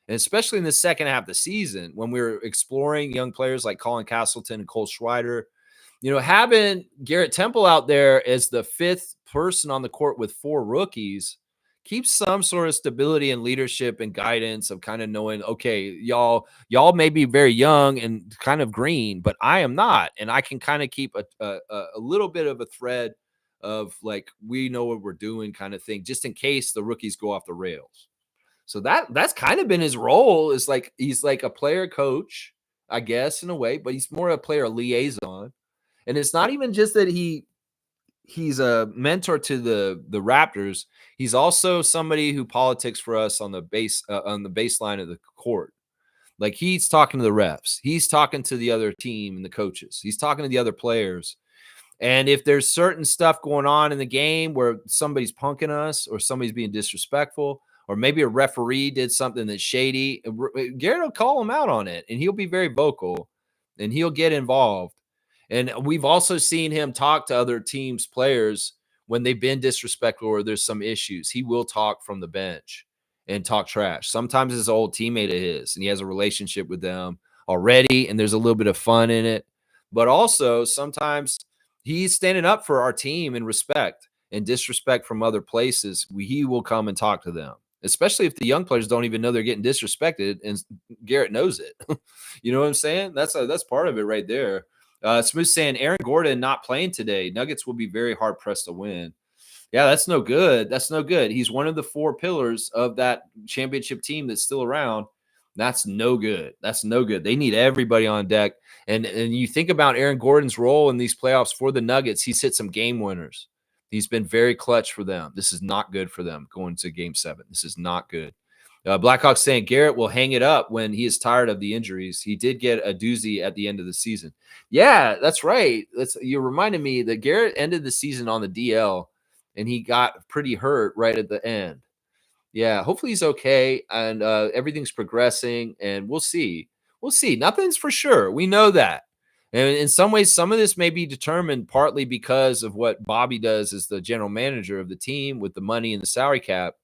S1: And especially in the second half of the season, when we were exploring young players like Colin Castleton and Cole Schreider, having Garrett Temple out there as the fifth person on the court with 4 rookies keeps some sort of stability and leadership and guidance of kind of knowing, okay, y'all may be very young and kind of green, but I am not. And I can kind of keep a little bit of a thread of like, we know what we're doing kind of thing, just in case the rookies go off the rails. So that's kind of been his role, is like, he's like a player coach, I guess, in a way, but he's more a player liaison. And it's not even just that he's a mentor to the Raptors. He's also somebody who politics for us on the baseline of the court. Like, he's talking to the refs. He's talking to the other team and the coaches. He's talking to the other players. And if there's certain stuff going on in the game where somebody's punking us or somebody's being disrespectful, or maybe a referee did something that's shady, Garrett will call him out on it, and he'll be very vocal and he'll get involved. And we've also seen him talk to other teams' players when they've been disrespectful or there's some issues. He will talk from the bench and talk trash. Sometimes it's an old teammate of his, and he has a relationship with them already, and there's a little bit of fun in it. But also sometimes he's standing up for our team in respect and disrespect from other places. He will come and talk to them, especially if the young players don't even know they're getting disrespected, and Garrett knows it. You know what I'm saying? That's part of it right there. Smooth saying Aaron Gordon not playing today. Nuggets will be very hard pressed to win. Yeah, that's no good. That's no good. He's one of the 4 pillars of that championship team that's still around. That's no good. That's no good. They need everybody on deck. And you think about Aaron Gordon's role in these playoffs for the Nuggets. He's hit some game winners. He's been very clutch for them. This is not good for them going to game 7. This is not good. Blackhawks saying Garrett will hang it up when he is tired of the injuries. He did get a doozy at the end of the season. Yeah, that's right. You reminded me that Garrett ended the season on the DL, and he got pretty hurt right at the end. Yeah, hopefully he's okay, and everything's progressing, and we'll see. We'll see. Nothing's for sure. We know that. And in some ways, some of this may be determined partly because of what Bobby does as the general manager of the team with the money and the salary cap,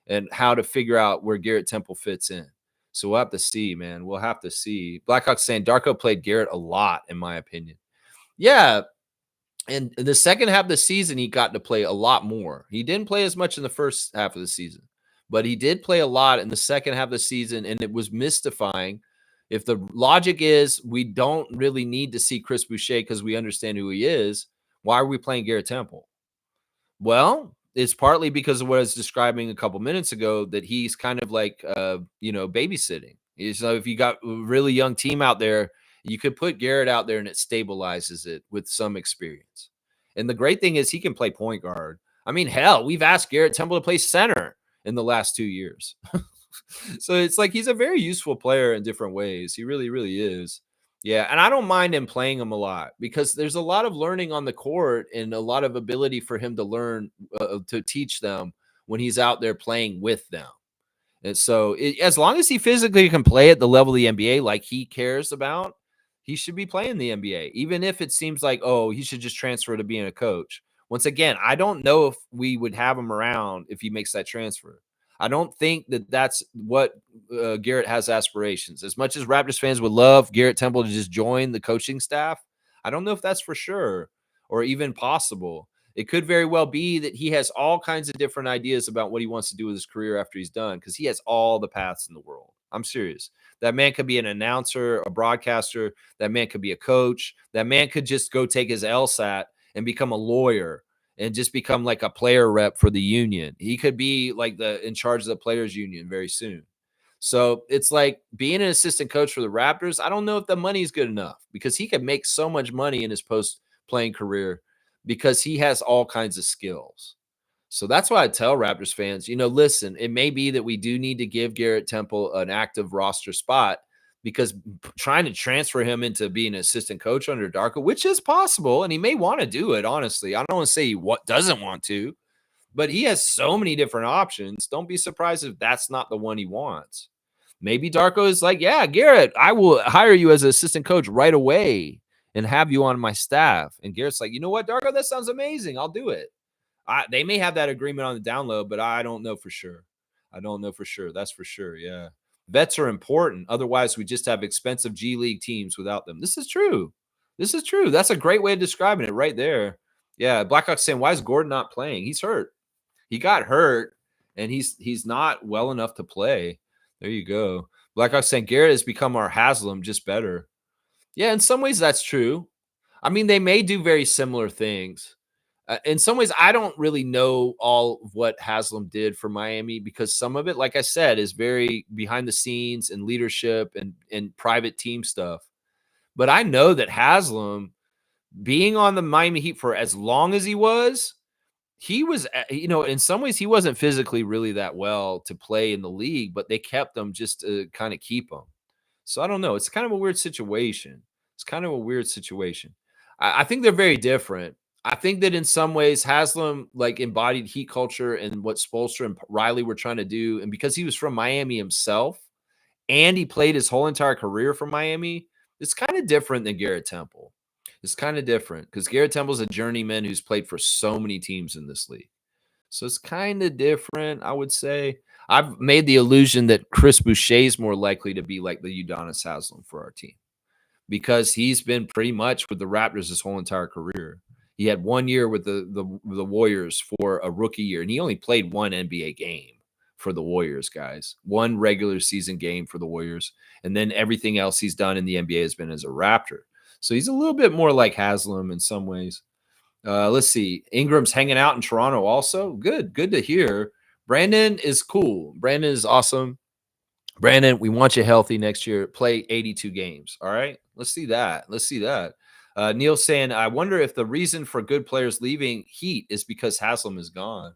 S1: and how to figure out where Garrett Temple fits in. So we'll have to see, man. We'll have to see. Blackhawks saying Darko played Garrett a lot, in my opinion. Yeah. And the second half of the season, he got to play a lot more. He didn't play as much in the first half of the season, but he did play a lot in the second half of the season, and it was mystifying. If the logic is we don't really need to see Chris Boucher because we understand who he is, why are we playing Garrett Temple? Well, it's partly because of what I was describing a couple minutes ago, that he's kind of like, babysitting. So if you got a really young team out there, you could put Garrett out there and it stabilizes it with some experience. And the great thing is he can play point guard. I mean, hell, we've asked Garrett Temple to play center in the last 2 years. So it's like he's a very useful player in different ways. He really, really is. Yeah, and I don't mind him playing him a lot because there's a lot of learning on the court and a lot of ability for him to learn, to teach them when he's out there playing with them. And so, as long as he physically can play at the level of the NBA, like he cares about, he should be playing the NBA, even if it seems like, oh, he should just transfer to being a coach. Once again, I don't know if we would have him around if he makes that transfer. I don't think that that's what Garrett has aspirations. As much as Raptors fans would love Garrett Temple to just join the coaching staff, I don't know if that's for sure or even possible. It could very well be that he has all kinds of different ideas about what he wants to do with his career after he's done, because he has all the paths in the world. I'm serious. That man could be an announcer, a broadcaster. That man could be a coach. That man could just go take his LSAT and become a lawyer and just become like a player rep for the union. He could be like in charge of the players union very soon. So it's like being an assistant coach for the Raptors. I don't know if the money is good enough, because he could make so much money in his post playing career because he has all kinds of skills. So that's why I tell Raptors fans, listen, it may be that we do need to give Garrett Temple an active roster spot, because trying to transfer him into being an assistant coach under Darko, which is possible, and he may want to do it, honestly. I don't want to say what doesn't want to, but he has so many different options. Don't be surprised if that's not the one he wants. Maybe Darko is like, yeah, Garrett, I will hire you as an assistant coach right away and have you on my staff. And Garrett's like, you know what, Darko, that sounds amazing. I'll do it. They may have that agreement on the download, but I don't know for sure. I don't know for sure. That's for sure. Yeah. Vets are important. Otherwise, we just have expensive G League teams without them. This is true. This is true. That's a great way of describing it right there. Yeah. Blackhawks saying, why is Gordon not playing? He's hurt. He got hurt, and he's not well enough to play. There you go. Blackhawks saying Garrett has become our Haslam, just better. Yeah, in some ways that's true. I mean, they may do very similar things. In some ways, I don't really know all of what Haslam did for Miami, because some of it, like I said, is very behind the scenes and leadership and private team stuff. But I know that Haslam, being on the Miami Heat for as long as he was, in some ways, he wasn't physically really that well to play in the league, but they kept him just to kind of keep him. So I don't know. It's kind of a weird situation. It's kind of a weird situation. I think they're very different. I think that in some ways, Haslam like embodied Heat culture and what Spoelstra and Riley were trying to do. And because he was from Miami himself and he played his whole entire career for Miami, it's kind of different than Garrett Temple. It's kind of different because Garrett Temple's a journeyman who's played for so many teams in this league. So it's kind of different, I would say. I've made the illusion that Chris Boucher is more likely to be like the Udonis Haslam for our team, because he's been pretty much with the Raptors his whole entire career. He had 1 year with the Warriors for a rookie year, and he only played one NBA game for the Warriors, guys. One regular season game for the Warriors, and then everything else he's done in the NBA has been as a Raptor. So he's a little bit more like Haslam in some ways. Let's see. Ingram's hanging out in Toronto also. Good to hear. Brandon is cool. Brandon is awesome. Brandon, we want you healthy next year. Play 82 games. All right. Let's see that. Neil saying, I wonder if the reason for good players leaving Heat is because Haslam is gone.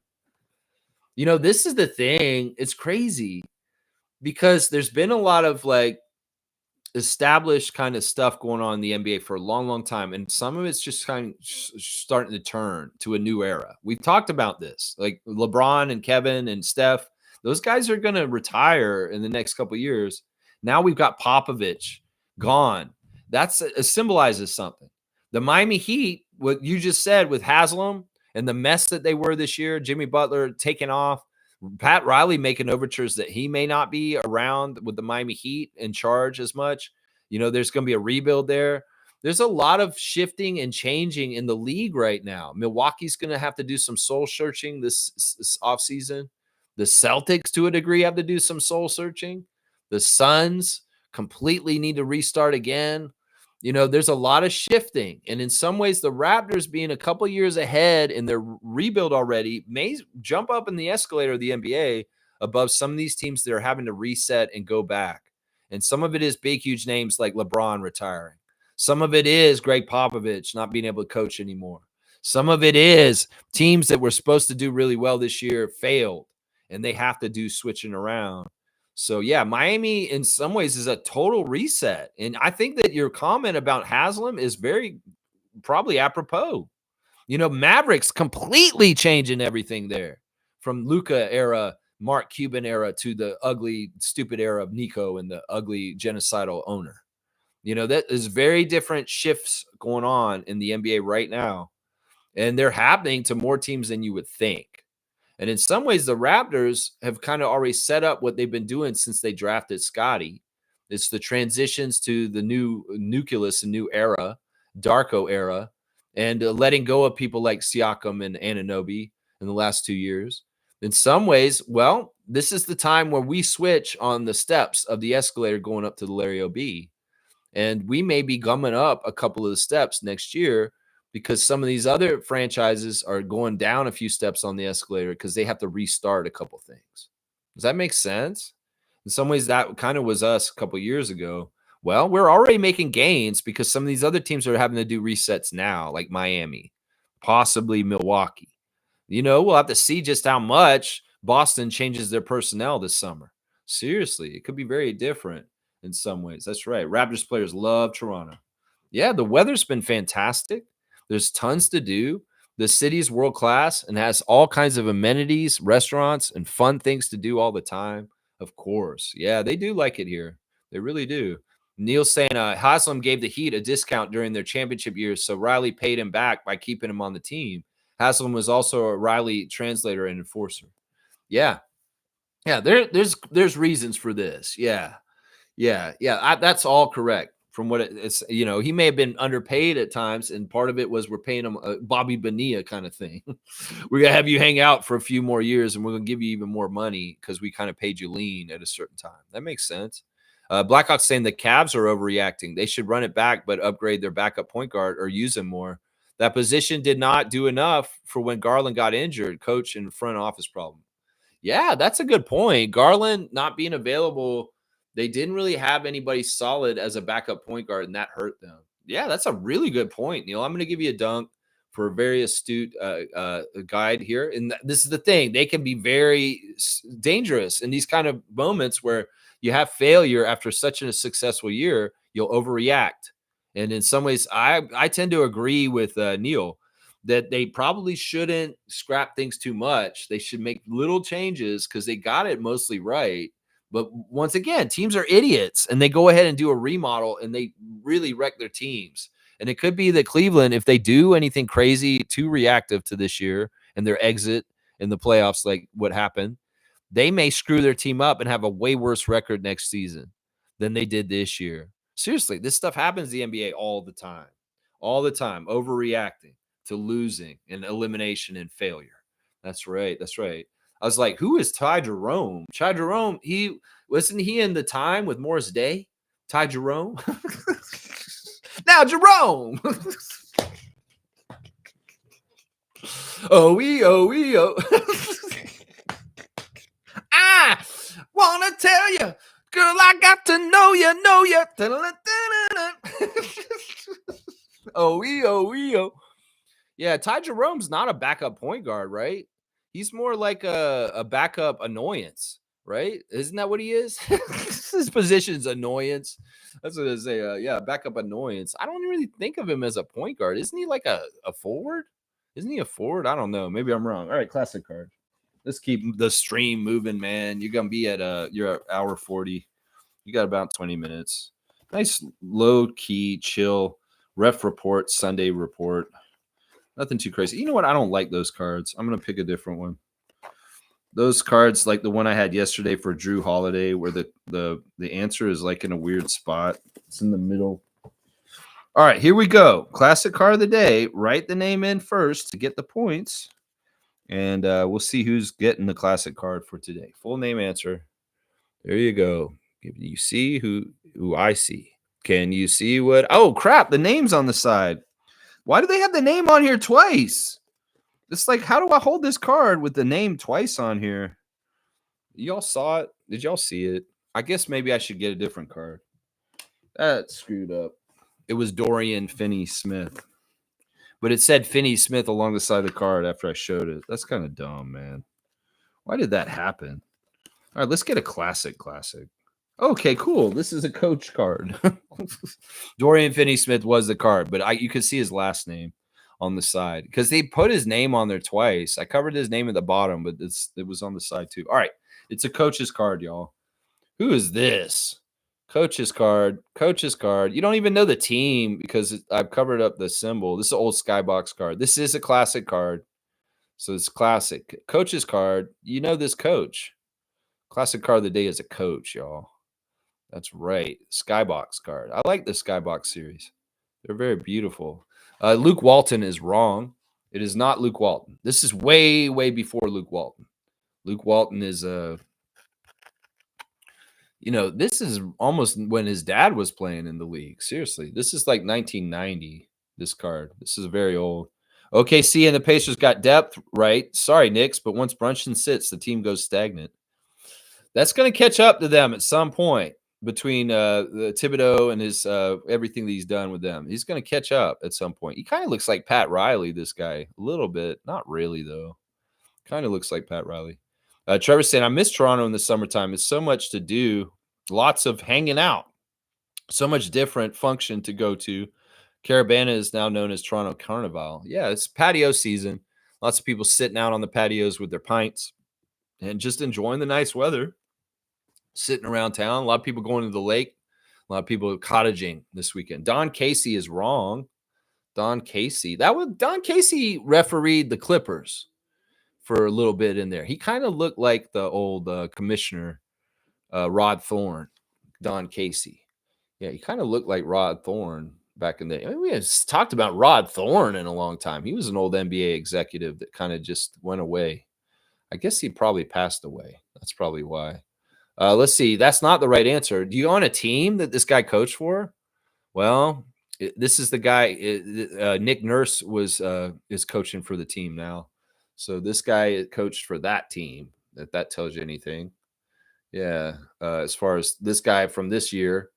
S1: This is the thing. It's crazy. because there's been a lot of like established kind of stuff going on in the NBA for a long, long time, and some of it's just kind of starting to turn to a new era. We've talked about this, like LeBron and Kevin and Steph. Those guys are going to retire in the next couple of years. Now we've got Popovich gone. That's it symbolizes something. The Miami Heat, what you just said with Haslam and the mess that they were this year, Jimmy Butler taking off, Pat Riley making overtures that he may not be around with the Miami Heat in charge as much. There's going to be a rebuild there. There's a lot of shifting and changing in the league right now. Milwaukee's going to have to do some soul searching this offseason. The Celtics, to a degree, have to do some soul searching. The Suns completely need to restart again. There's a lot of shifting. And in some ways, the Raptors being a couple years ahead in their rebuild already may jump up in the escalator of the NBA above some of these teams that are having to reset and go back. And some of it is big, huge names like LeBron retiring. Some of it is Greg Popovich not being able to coach anymore. Some of it is teams that were supposed to do really well this year failed, and they have to do switching around. So, yeah, Miami in some ways is a total reset. And I think that your comment about Haslam is very probably apropos. Mavericks completely changing everything there from Luka era, Mark Cuban era to the ugly, stupid era of Nico and the ugly genocidal owner. That is very different shifts going on in the NBA right now. And they're happening to more teams than you would think. And in some ways, the Raptors have kind of already set up what they've been doing since they drafted Scotty. It's the transitions to the new nucleus, a new era, Darko era, and letting go of people like Siakam and Anunoby in the last 2 years. In some ways, well, this is the time where we switch on the steps of the escalator going up to the Larry O.B. And we may be gumming up a couple of the steps next year because some of these other franchises are going down a few steps on the escalator because they have to restart a couple things. Does that make sense? In some ways, that kind of was us a couple years ago. Well, we're already making gains because some of these other teams are having to do resets now, like Miami, possibly Milwaukee. We'll have to see just how much Boston changes their personnel this summer. Seriously, it could be very different in some ways. That's right. Raptors players love Toronto. Yeah, the weather's been fantastic. There's tons to do. The city's world class and has all kinds of amenities, restaurants, and fun things to do all the time. Of course. Yeah, they do like it here. They really do. Neil's saying Haslam gave the Heat a discount during their championship years, so Riley paid him back by keeping him on the team. Haslam was also a Riley translator and enforcer. Yeah. Yeah, there's reasons for this. Yeah. That's all correct. From what it's, he may have been underpaid at times, and part of it was we're paying him a Bobby Bonilla kind of thing. We're gonna have you hang out for a few more years, and we're gonna give you even more money because we kind of paid you lean at a certain time. That makes sense. Blackhawks saying the Cavs are overreacting. They should run it back, but upgrade their backup point guard or use him more. That position did not do enough for when Garland got injured. Coach and front office problem. Yeah, that's a good point. Garland not being available, they didn't really have anybody solid as a backup point guard, and that hurt them. Yeah, that's a really good point, Neil. I'm going to give you a dunk for a very astute guide here. And this is the thing. They can be very dangerous in these kind of moments where you have failure after such a successful year, you'll overreact. And in some ways, I tend to agree with Neil that they probably shouldn't scrap things too much. They should make little changes because they got it mostly right. But once again, teams are idiots and they go ahead and do a remodel and they really wreck their teams. And it could be that Cleveland, if they do anything crazy too reactive to this year and their exit in the playoffs, like what happened, they may screw their team up and have a way worse record next season than they did this year. Seriously, this stuff happens in the NBA all the time, overreacting to losing and elimination and failure. That's right. That's right. I was like, who is Ty Jerome? Ty Jerome, he wasn't he in the time with Morris Day? Ty Jerome? Now Jerome. Oh. I wanna tell you, girl, I got to know you. Oh. Yeah, Ty Jerome's not a backup point guard, right? He's more like a backup annoyance, right? Isn't that what he is? His position is annoyance. That's what I say. Yeah, backup annoyance. I don't really think of him as a point guard. Isn't he like a forward? Isn't he a forward? I don't know. Maybe I'm wrong. All right, classic card. Let's keep the stream moving, man. You're gonna be at you're at hour 40. You got about 20 minutes. Nice low key, chill ref report, Sunday report. Nothing too crazy. You know what? I don't like those cards. I'm gonna pick a different one. Those cards, like the one I had yesterday for Drew Holiday, where the answer is like in a weird spot. It's in the middle. All right, here we go. Classic card of the day. Write the name in first to get the points, and we'll see who's getting the classic card for today. Full name answer. There you go. You see who I see. Can you see what? Oh crap! The name's on the side. Why do they have the name on here twice? It's like, how do I hold this card with the name twice on here? Y'all saw it? Did y'all see it? I guess maybe I should get a different card. That's screwed up. It was Dorian Finney-Smith. But it said Finney-Smith along the side of the card after I showed it. That's kind of dumb, man. Why did that happen? All right, let's get a classic. Okay, cool. This is a coach card. Dorian Finney-Smith was the card, but you could see his last name on the side because they put his name on there twice. I covered his name at the bottom, but it was on the side too. All right, it's a coach's card, y'all. Who is this? Coach's card. You don't even know the team because I've covered up the symbol. This is an old Skybox card. This is a classic card, so it's classic. Coach's card. You know this coach. Classic card of the day is a coach, y'all. That's right. Skybox card. I like the Skybox series. They're very beautiful. Luke Walton is wrong. It is not Luke Walton. This is way, way before Luke Walton. Luke Walton is this is almost when his dad was playing in the league. Seriously, this is like 1990. This card. This is very old. OKC and the Pacers got depth, right? Sorry, Knicks, but once Brunson sits, the team goes stagnant. That's going to catch up to them at some point between the Thibodeau and his everything that he's done with them. He's going to catch up at some point. He kind of looks like Pat Riley, this guy. A little bit. Not really, though. Kind of looks like Pat Riley. Trevor saying, I miss Toronto in the summertime. It's so much to do. Lots of hanging out. So much different function to go to. Carabana is now known as Toronto Carnival. Yeah, it's patio season. Lots of people sitting out on the patios with their pints and just enjoying the nice weather. Sitting around town. A lot of people going to the lake. A lot of people cottaging this weekend. Don Casey is wrong. Don Casey refereed the Clippers for a little bit in there. He kind of looked like the old commissioner, Rod Thorne, Don Casey. Yeah, he kind of looked like Rod Thorne back in the day. I mean, we have talked about Rod Thorne in a long time. He was an old NBA executive that kind of just went away. I guess he probably passed away. That's probably why. Let's see. That's not the right answer. Do you own a team that this guy coached for? Well, this is the guy. Nick Nurse is coaching for the team now. So this guy coached for that team. If that tells you anything. Yeah. As far as this guy from this year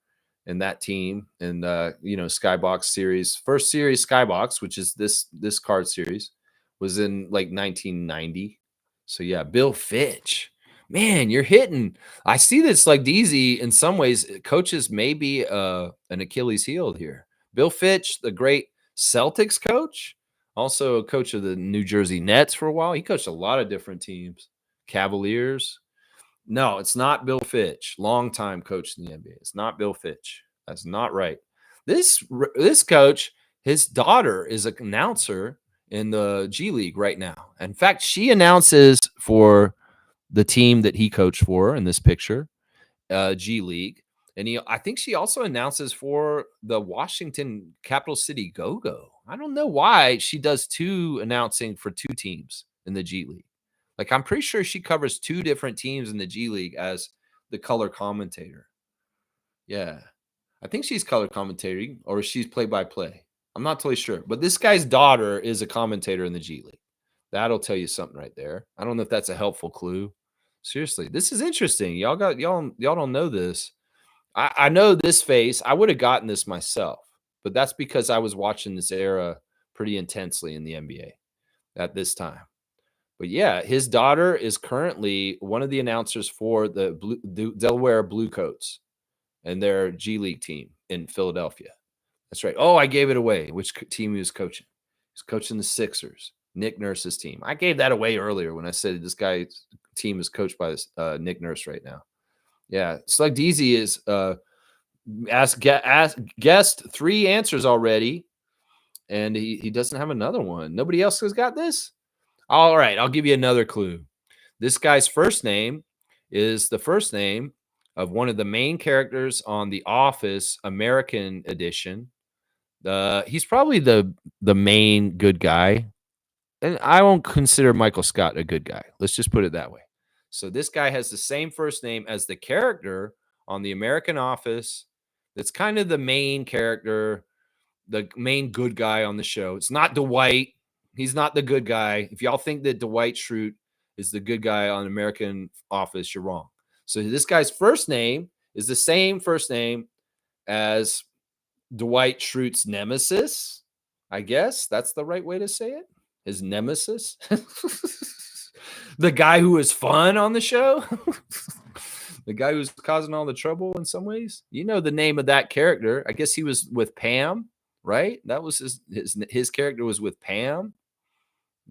S1: and that team and Skybox series, first series Skybox, which is this card series, was in like 1990. So yeah, Bill Fitch. Man, you're hitting. I see this like DZ in some ways. Coaches may be an Achilles heel here. Bill Fitch, the great Celtics coach, also a coach of the New Jersey Nets for a while. He coached a lot of different teams. Cavaliers. No, it's not Bill Fitch. Longtime coach in the NBA. It's not Bill Fitch. That's not right. This coach, his daughter is an announcer in the G League right now. In fact, she announces for the team that he coached for in this picture, G League. And I think she also announces for the Washington Capital City Go-Go. I don't know why she does two announcing for two teams in the G League. Like, I'm pretty sure she covers two different teams in the G League as the color commentator. Yeah. I think she's color commentating or she's play-by-play. I'm not totally sure. But this guy's daughter is a commentator in the G League. That'll tell you something right there. I don't know if that's a helpful clue. Seriously, this is interesting. Y'all don't know this. I know this face. I would have gotten this myself, but that's because I was watching this era pretty intensely in the NBA at this time. But yeah, his daughter is currently one of the announcers for the Delaware Bluecoats and their G League team in Philadelphia. That's right. Oh, I gave it away. Which team he was coaching? He's coaching the Sixers, Nick Nurse's team. I gave that away earlier when I said this guy's team is coached by this, Nick Nurse right now. Yeah, Slug Deezy is guessed 3 answers already, and he doesn't have another one. Nobody else has got this. All right, I'll give you another clue. This guy's first name is the first name of one of the main characters on The Office American edition. He's probably the main good guy, and I won't consider Michael Scott a good guy. Let's just put it that way. So this guy has the same first name as the character on the American Office. That's kind of the main character, the main good guy on the show. It's not Dwight. He's not the good guy. If y'all think that Dwight Schrute is the good guy on American Office, you're wrong. So this guy's first name is the same first name as Dwight Schrute's nemesis. I guess that's the right way to say it. His nemesis. The guy who was fun on the show. The guy who's causing all the trouble in some ways. You know the name of that character. I guess he was with Pam, right? That was his character was with Pam.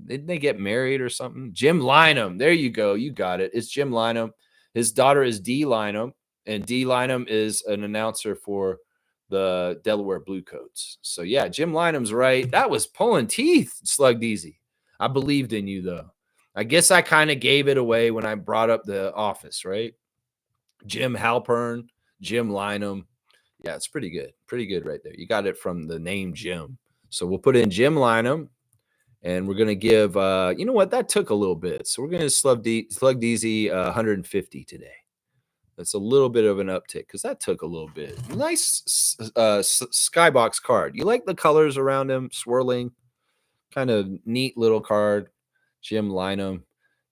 S1: Didn't they get married or something? Jim Lynam. There you go. You got it. It's Jim Lynam. His daughter is Dee Lynam, and Dee Lynam is an announcer for the Delaware Bluecoats. So yeah, Jim Lynam's right. That was pulling teeth, Slug Deezy. I believed in you though. I guess I kind of gave it away when I brought up The Office, right? Jim Halpern, Jim Lynam. Yeah, it's pretty good. Pretty good right there. You got it from the name Jim. So we'll put in Jim Lynam, and we're going to give, you know what? That took a little bit. So we're going to Slug Deezy 150 today. That's a little bit of an uptick because that took a little bit. Nice skybox card. You like the colors around him swirling? Kind of neat little card. Jim Lynam.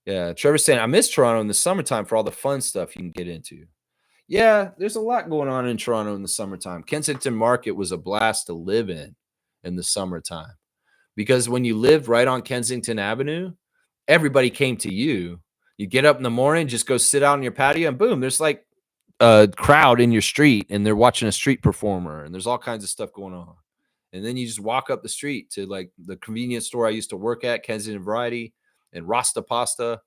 S1: Yeah, Trevor's saying, I miss Toronto in the summertime for all the fun stuff you can get into. Yeah, there's a lot going on in Toronto in the summertime. Kensington Market was a blast to live in the summertime because when you lived right on Kensington Avenue, everybody came to you. You get up in the morning, just go sit out on your patio, and boom, there's like a crowd in your street, and they're watching a street performer, and there's all kinds of stuff going on. And then you just walk up the street to like the convenience store I used to work at, Kensington Variety, and Rasta Pasta,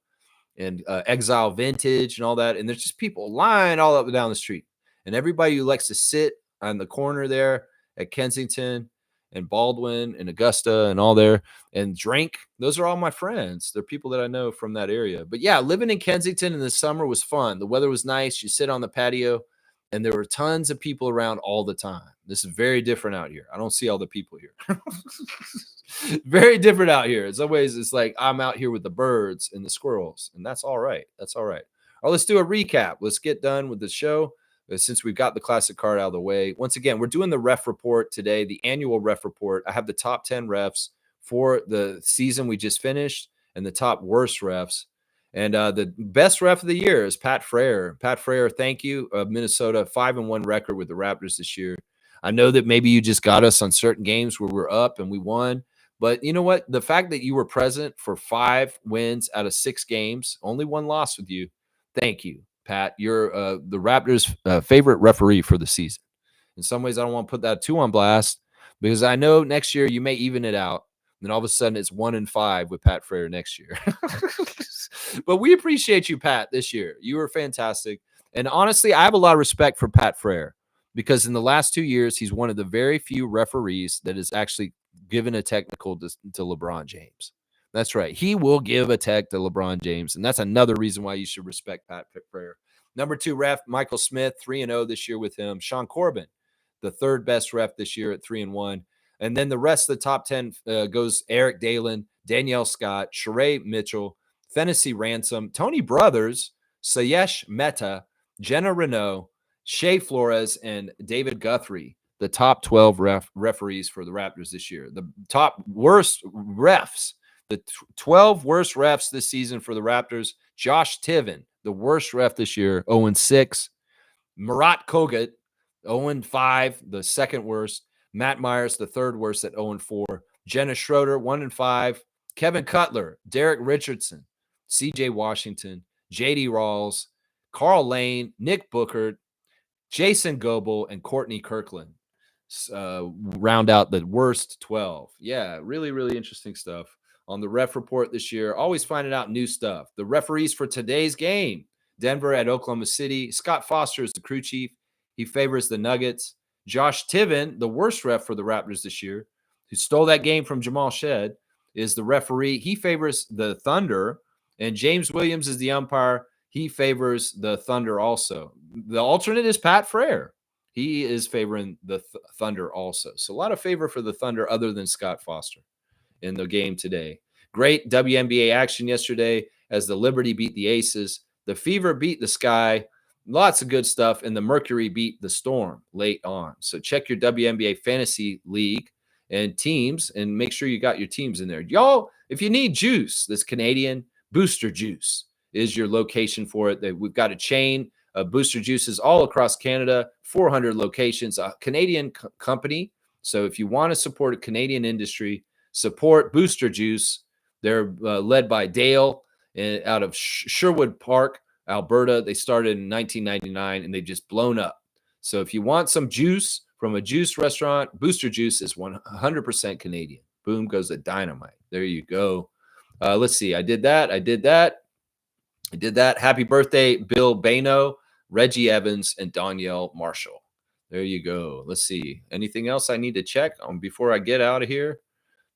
S1: and Exile Vintage, and all that. And there's just people lined all up and down the street, and everybody who likes to sit on the corner there at Kensington and Baldwin and Augusta and all there and drink. Those are all my friends. They're people that I know from that area. But yeah, living in Kensington in the summer was fun. The weather was nice. You sit on the patio, and there were tons of people around all the time. This is very different out here. I don't see all the people here. Very different out here. In some ways, it's like I'm out here with the birds and the squirrels, and that's all right. That's all right. All right, let's do a recap. Let's get done with the show. Since we've got the classic card out of the way. Once again, we're doing the ref report today, the annual ref report. I have the top 10 refs for the season we just finished and the top worst refs. And the best ref of the year is Pat Frere. Pat Frere, thank you. Minnesota, 5-1 record with the Raptors this year. I know that maybe you just got us on certain games where we're up and we won. But you know what? The fact that you were present for 5 wins out of 6 games, only 1 loss with you. Thank you, Pat. You're the Raptors' favorite referee for the season. In some ways, I don't want to put that too on blast because I know next year you may even it out. And then all of a sudden it's 1-5 with Pat Frere next year. But we appreciate you, Pat, this year. You were fantastic. And honestly, I have a lot of respect for Pat Frere because in the last 2 years, he's one of the very few referees that has actually given a technical to LeBron James. That's right. He will give a tech to LeBron James, and that's another reason why you should respect Pat Frere. Number 2 ref, Michael Smith, 3-0 this year with him. Sean Corbin, the 3rd best ref this year at 3-1. And then the rest of the top 10 goes Eric Dalen, Danielle Scott, Sheree Mitchell, Fennessy Ransom, Tony Brothers, Sayesh Mehta, Jenna Renault, Shea Flores, and David Guthrie. The top 12 referees for the Raptors this year. The top worst refs, the 12 worst refs this season for the Raptors. Josh Tiven, the worst ref this year, 0-6. Murat Kogut, 0-5, the 2nd worst. Matt Myers, the 3rd worst at 0-4. Jenna Schroeder, 1-5. Kevin Cutler, Derek Richardson, CJ Washington, JD Rawls, Carl Lane, Nick Booker, Jason Goebel, and Courtney Kirkland round out the worst 12. Yeah, really, really interesting stuff on the ref report this year. Always finding out new stuff. The referees for today's game: Denver at Oklahoma City. Scott Foster is the crew chief. He favors the Nuggets. Josh Tiven, the worst ref for the Raptors this year, who stole that game from Jamal Shed, is the referee. He favors the Thunder. And James Williams is the umpire. He favors the Thunder also. The alternate is Pat Frere. He is favoring the Thunder also. So a lot of favor for the Thunder other than Scott Foster in the game today. Great WNBA action yesterday as the Liberty beat the Aces. The Fever beat the Sky. Lots of good stuff. And the Mercury beat the Storm late on. So check your WNBA fantasy league and teams and make sure you got your teams in there. Y'all, if you need juice that's Canadian, Booster Juice is your location for it. We've got a chain of Booster Juices all across Canada, 400 locations, a Canadian company. So if you want to support a Canadian industry, support Booster Juice. They're led by Dale out of Sherwood Park, Alberta. They started in 1999 and they've just blown up. So if you want some juice from a juice restaurant, Booster Juice is 100% Canadian. Boom goes the dynamite. There you go. Let's see. I did that. Happy birthday, Bill Bano, Reggie Evans, and Danielle Marshall. There you go. Let's see. Anything else I need to check on before I get out of here?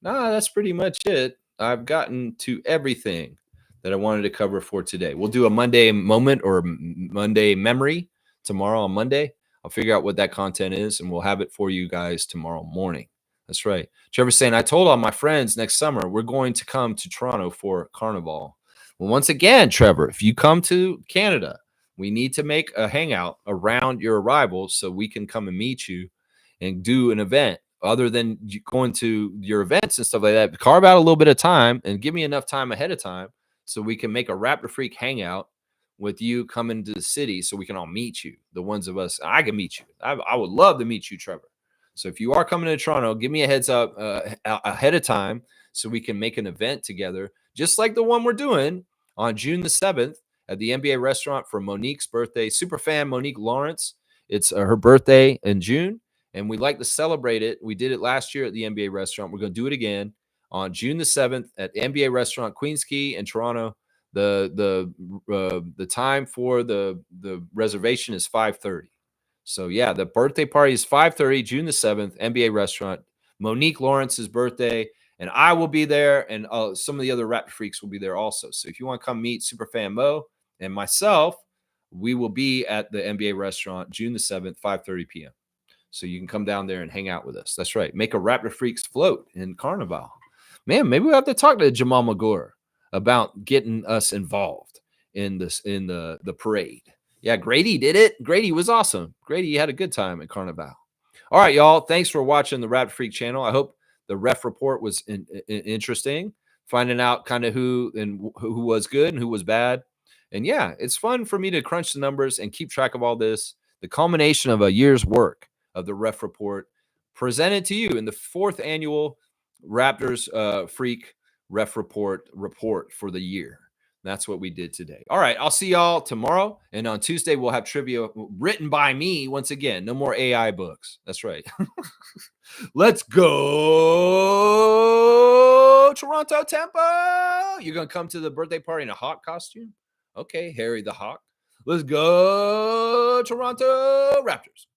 S1: Nah, that's pretty much it. I've gotten to everything that I wanted to cover for today. We'll do a Monday moment or Monday memory tomorrow on Monday. I'll figure out what that content is, and we'll have it for you guys tomorrow morning. That's right. Trevor's saying, I told all my friends next summer we're going to come to Toronto for Carnival. Well, once again, Trevor, if you come to Canada, we need to make a hangout around your arrival so we can come and meet you and do an event other than going to your events and stuff like that. Carve out a little bit of time and give me enough time ahead of time so we can make a Raptor Freak hangout with you coming to the city so we can all meet you. The ones of us, I can meet you. I would love to meet you, Trevor. So if you are coming to Toronto, give me a heads up ahead of time so we can make an event together, just like the one we're doing on June the 7th at the NBA restaurant for Monique's birthday. Superfan Monique Lawrence. It's her birthday in June, and we'd like to celebrate it. We did it last year at the NBA restaurant. We're going to do it again on June the 7th at the NBA restaurant, Queens Quay in Toronto. The time for the reservation is 5:30. So yeah, the birthday party is 5:30, June the 7th, NBA restaurant. Monique Lawrence's birthday, and I will be there, and some of the other Raptor Freaks will be there also. So if you want to come meet Superfan Mo and myself, we will be at the NBA restaurant June the 7th, 5:30 p.m. So you can come down there and hang out with us. That's right. Make a Raptor Freaks float in Carnival. Man, maybe we have to talk to Jamal Magor about getting us involved in the parade. Yeah, Grady did it. Grady was awesome. Grady had a good time at Carnival. All right, y'all. Thanks for watching the Raptor Freak channel. I hope the ref report was interesting, finding out kind of who was good and who was bad. And yeah, it's fun for me to crunch the numbers and keep track of all this. The culmination of a year's work of the ref report presented to you in the 4th annual Raptors Freak ref report for the year. That's what we did today. All right, I'll see y'all tomorrow. And on Tuesday, we'll have trivia written by me once again. No more AI books. That's right. Let's go, Toronto Tempo. You're going to come to the birthday party in a hawk costume? Okay, Harry the Hawk. Let's go, Toronto Raptors.